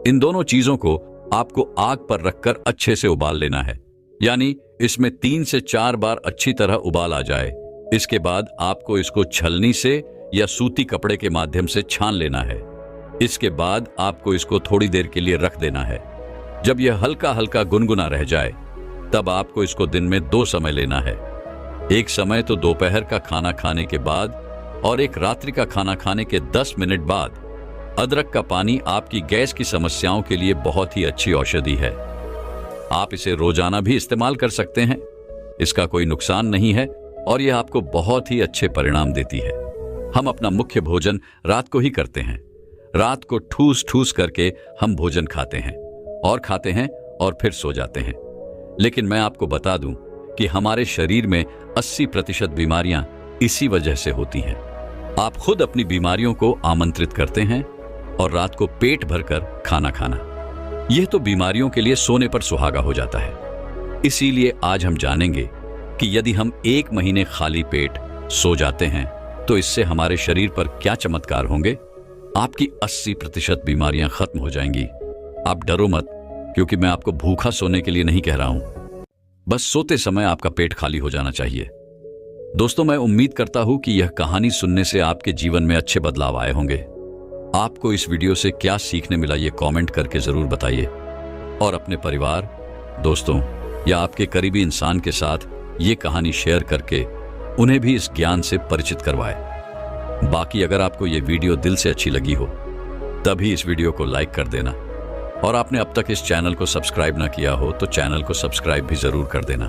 इन दोनों चीजों को आपको आग पर रखकर अच्छे से उबाल लेना है, यानी इसमें 3 से 4 बार अच्छी तरह उबाल आ जाए। इसके बाद आपको इसको छलनी से या सूती कपड़े के माध्यम से छान लेना है। इसके बाद आपको इसको थोड़ी देर के लिए रख देना है। जब यह हल्का हल्का गुनगुना रह जाए तब आपको इसको दिन में 2 समय लेना है। एक समय तो दोपहर का खाना खाने के बाद और एक रात्रि का खाना खाने के 10 मिनट बाद। अदरक का पानी आपकी गैस की समस्याओं के लिए बहुत ही अच्छी औषधि है। आप इसे रोजाना भी इस्तेमाल कर सकते हैं। इसका कोई नुकसान नहीं है और यह आपको बहुत ही अच्छे परिणाम देती है। हम अपना मुख्य भोजन रात को ही करते हैं। रात को ठूस ठूस करके हम भोजन खाते हैं और फिर सो जाते हैं। लेकिन मैं आपको बता दूं कि हमारे शरीर में 80% बीमारियां इसी वजह से होती हैं। आप खुद अपनी बीमारियों को आमंत्रित करते हैं और रात को पेट भरकर खाना खाना, यह तो बीमारियों के लिए सोने पर सुहागा हो जाता है। इसीलिए आज हम जानेंगे कि यदि हम 1 महीने खाली पेट सो जाते हैं तो इससे हमारे शरीर पर क्या चमत्कार होंगे। आपकी 80% बीमारियां खत्म हो जाएंगी। आप डरो मत, क्योंकि मैं आपको भूखा सोने के लिए नहीं कह रहा हूं। बस सोते समय आपका पेट खाली हो जाना चाहिए। दोस्तों, मैं उम्मीद करता हूं कि यह कहानी सुनने से आपके जीवन में अच्छे बदलाव आए होंगे। आपको इस वीडियो से क्या सीखने मिला ये कमेंट करके जरूर बताइए और अपने परिवार, दोस्तों या आपके करीबी इंसान के साथ ये कहानी शेयर करके उन्हें भी इस ज्ञान से परिचित करवाएं। बाकी अगर आपको ये वीडियो दिल से अच्छी लगी हो तभी इस वीडियो को लाइक कर देना, और आपने अब तक इस चैनल को सब्सक्राइब ना किया हो तो चैनल को सब्सक्राइब भी जरूर कर देना।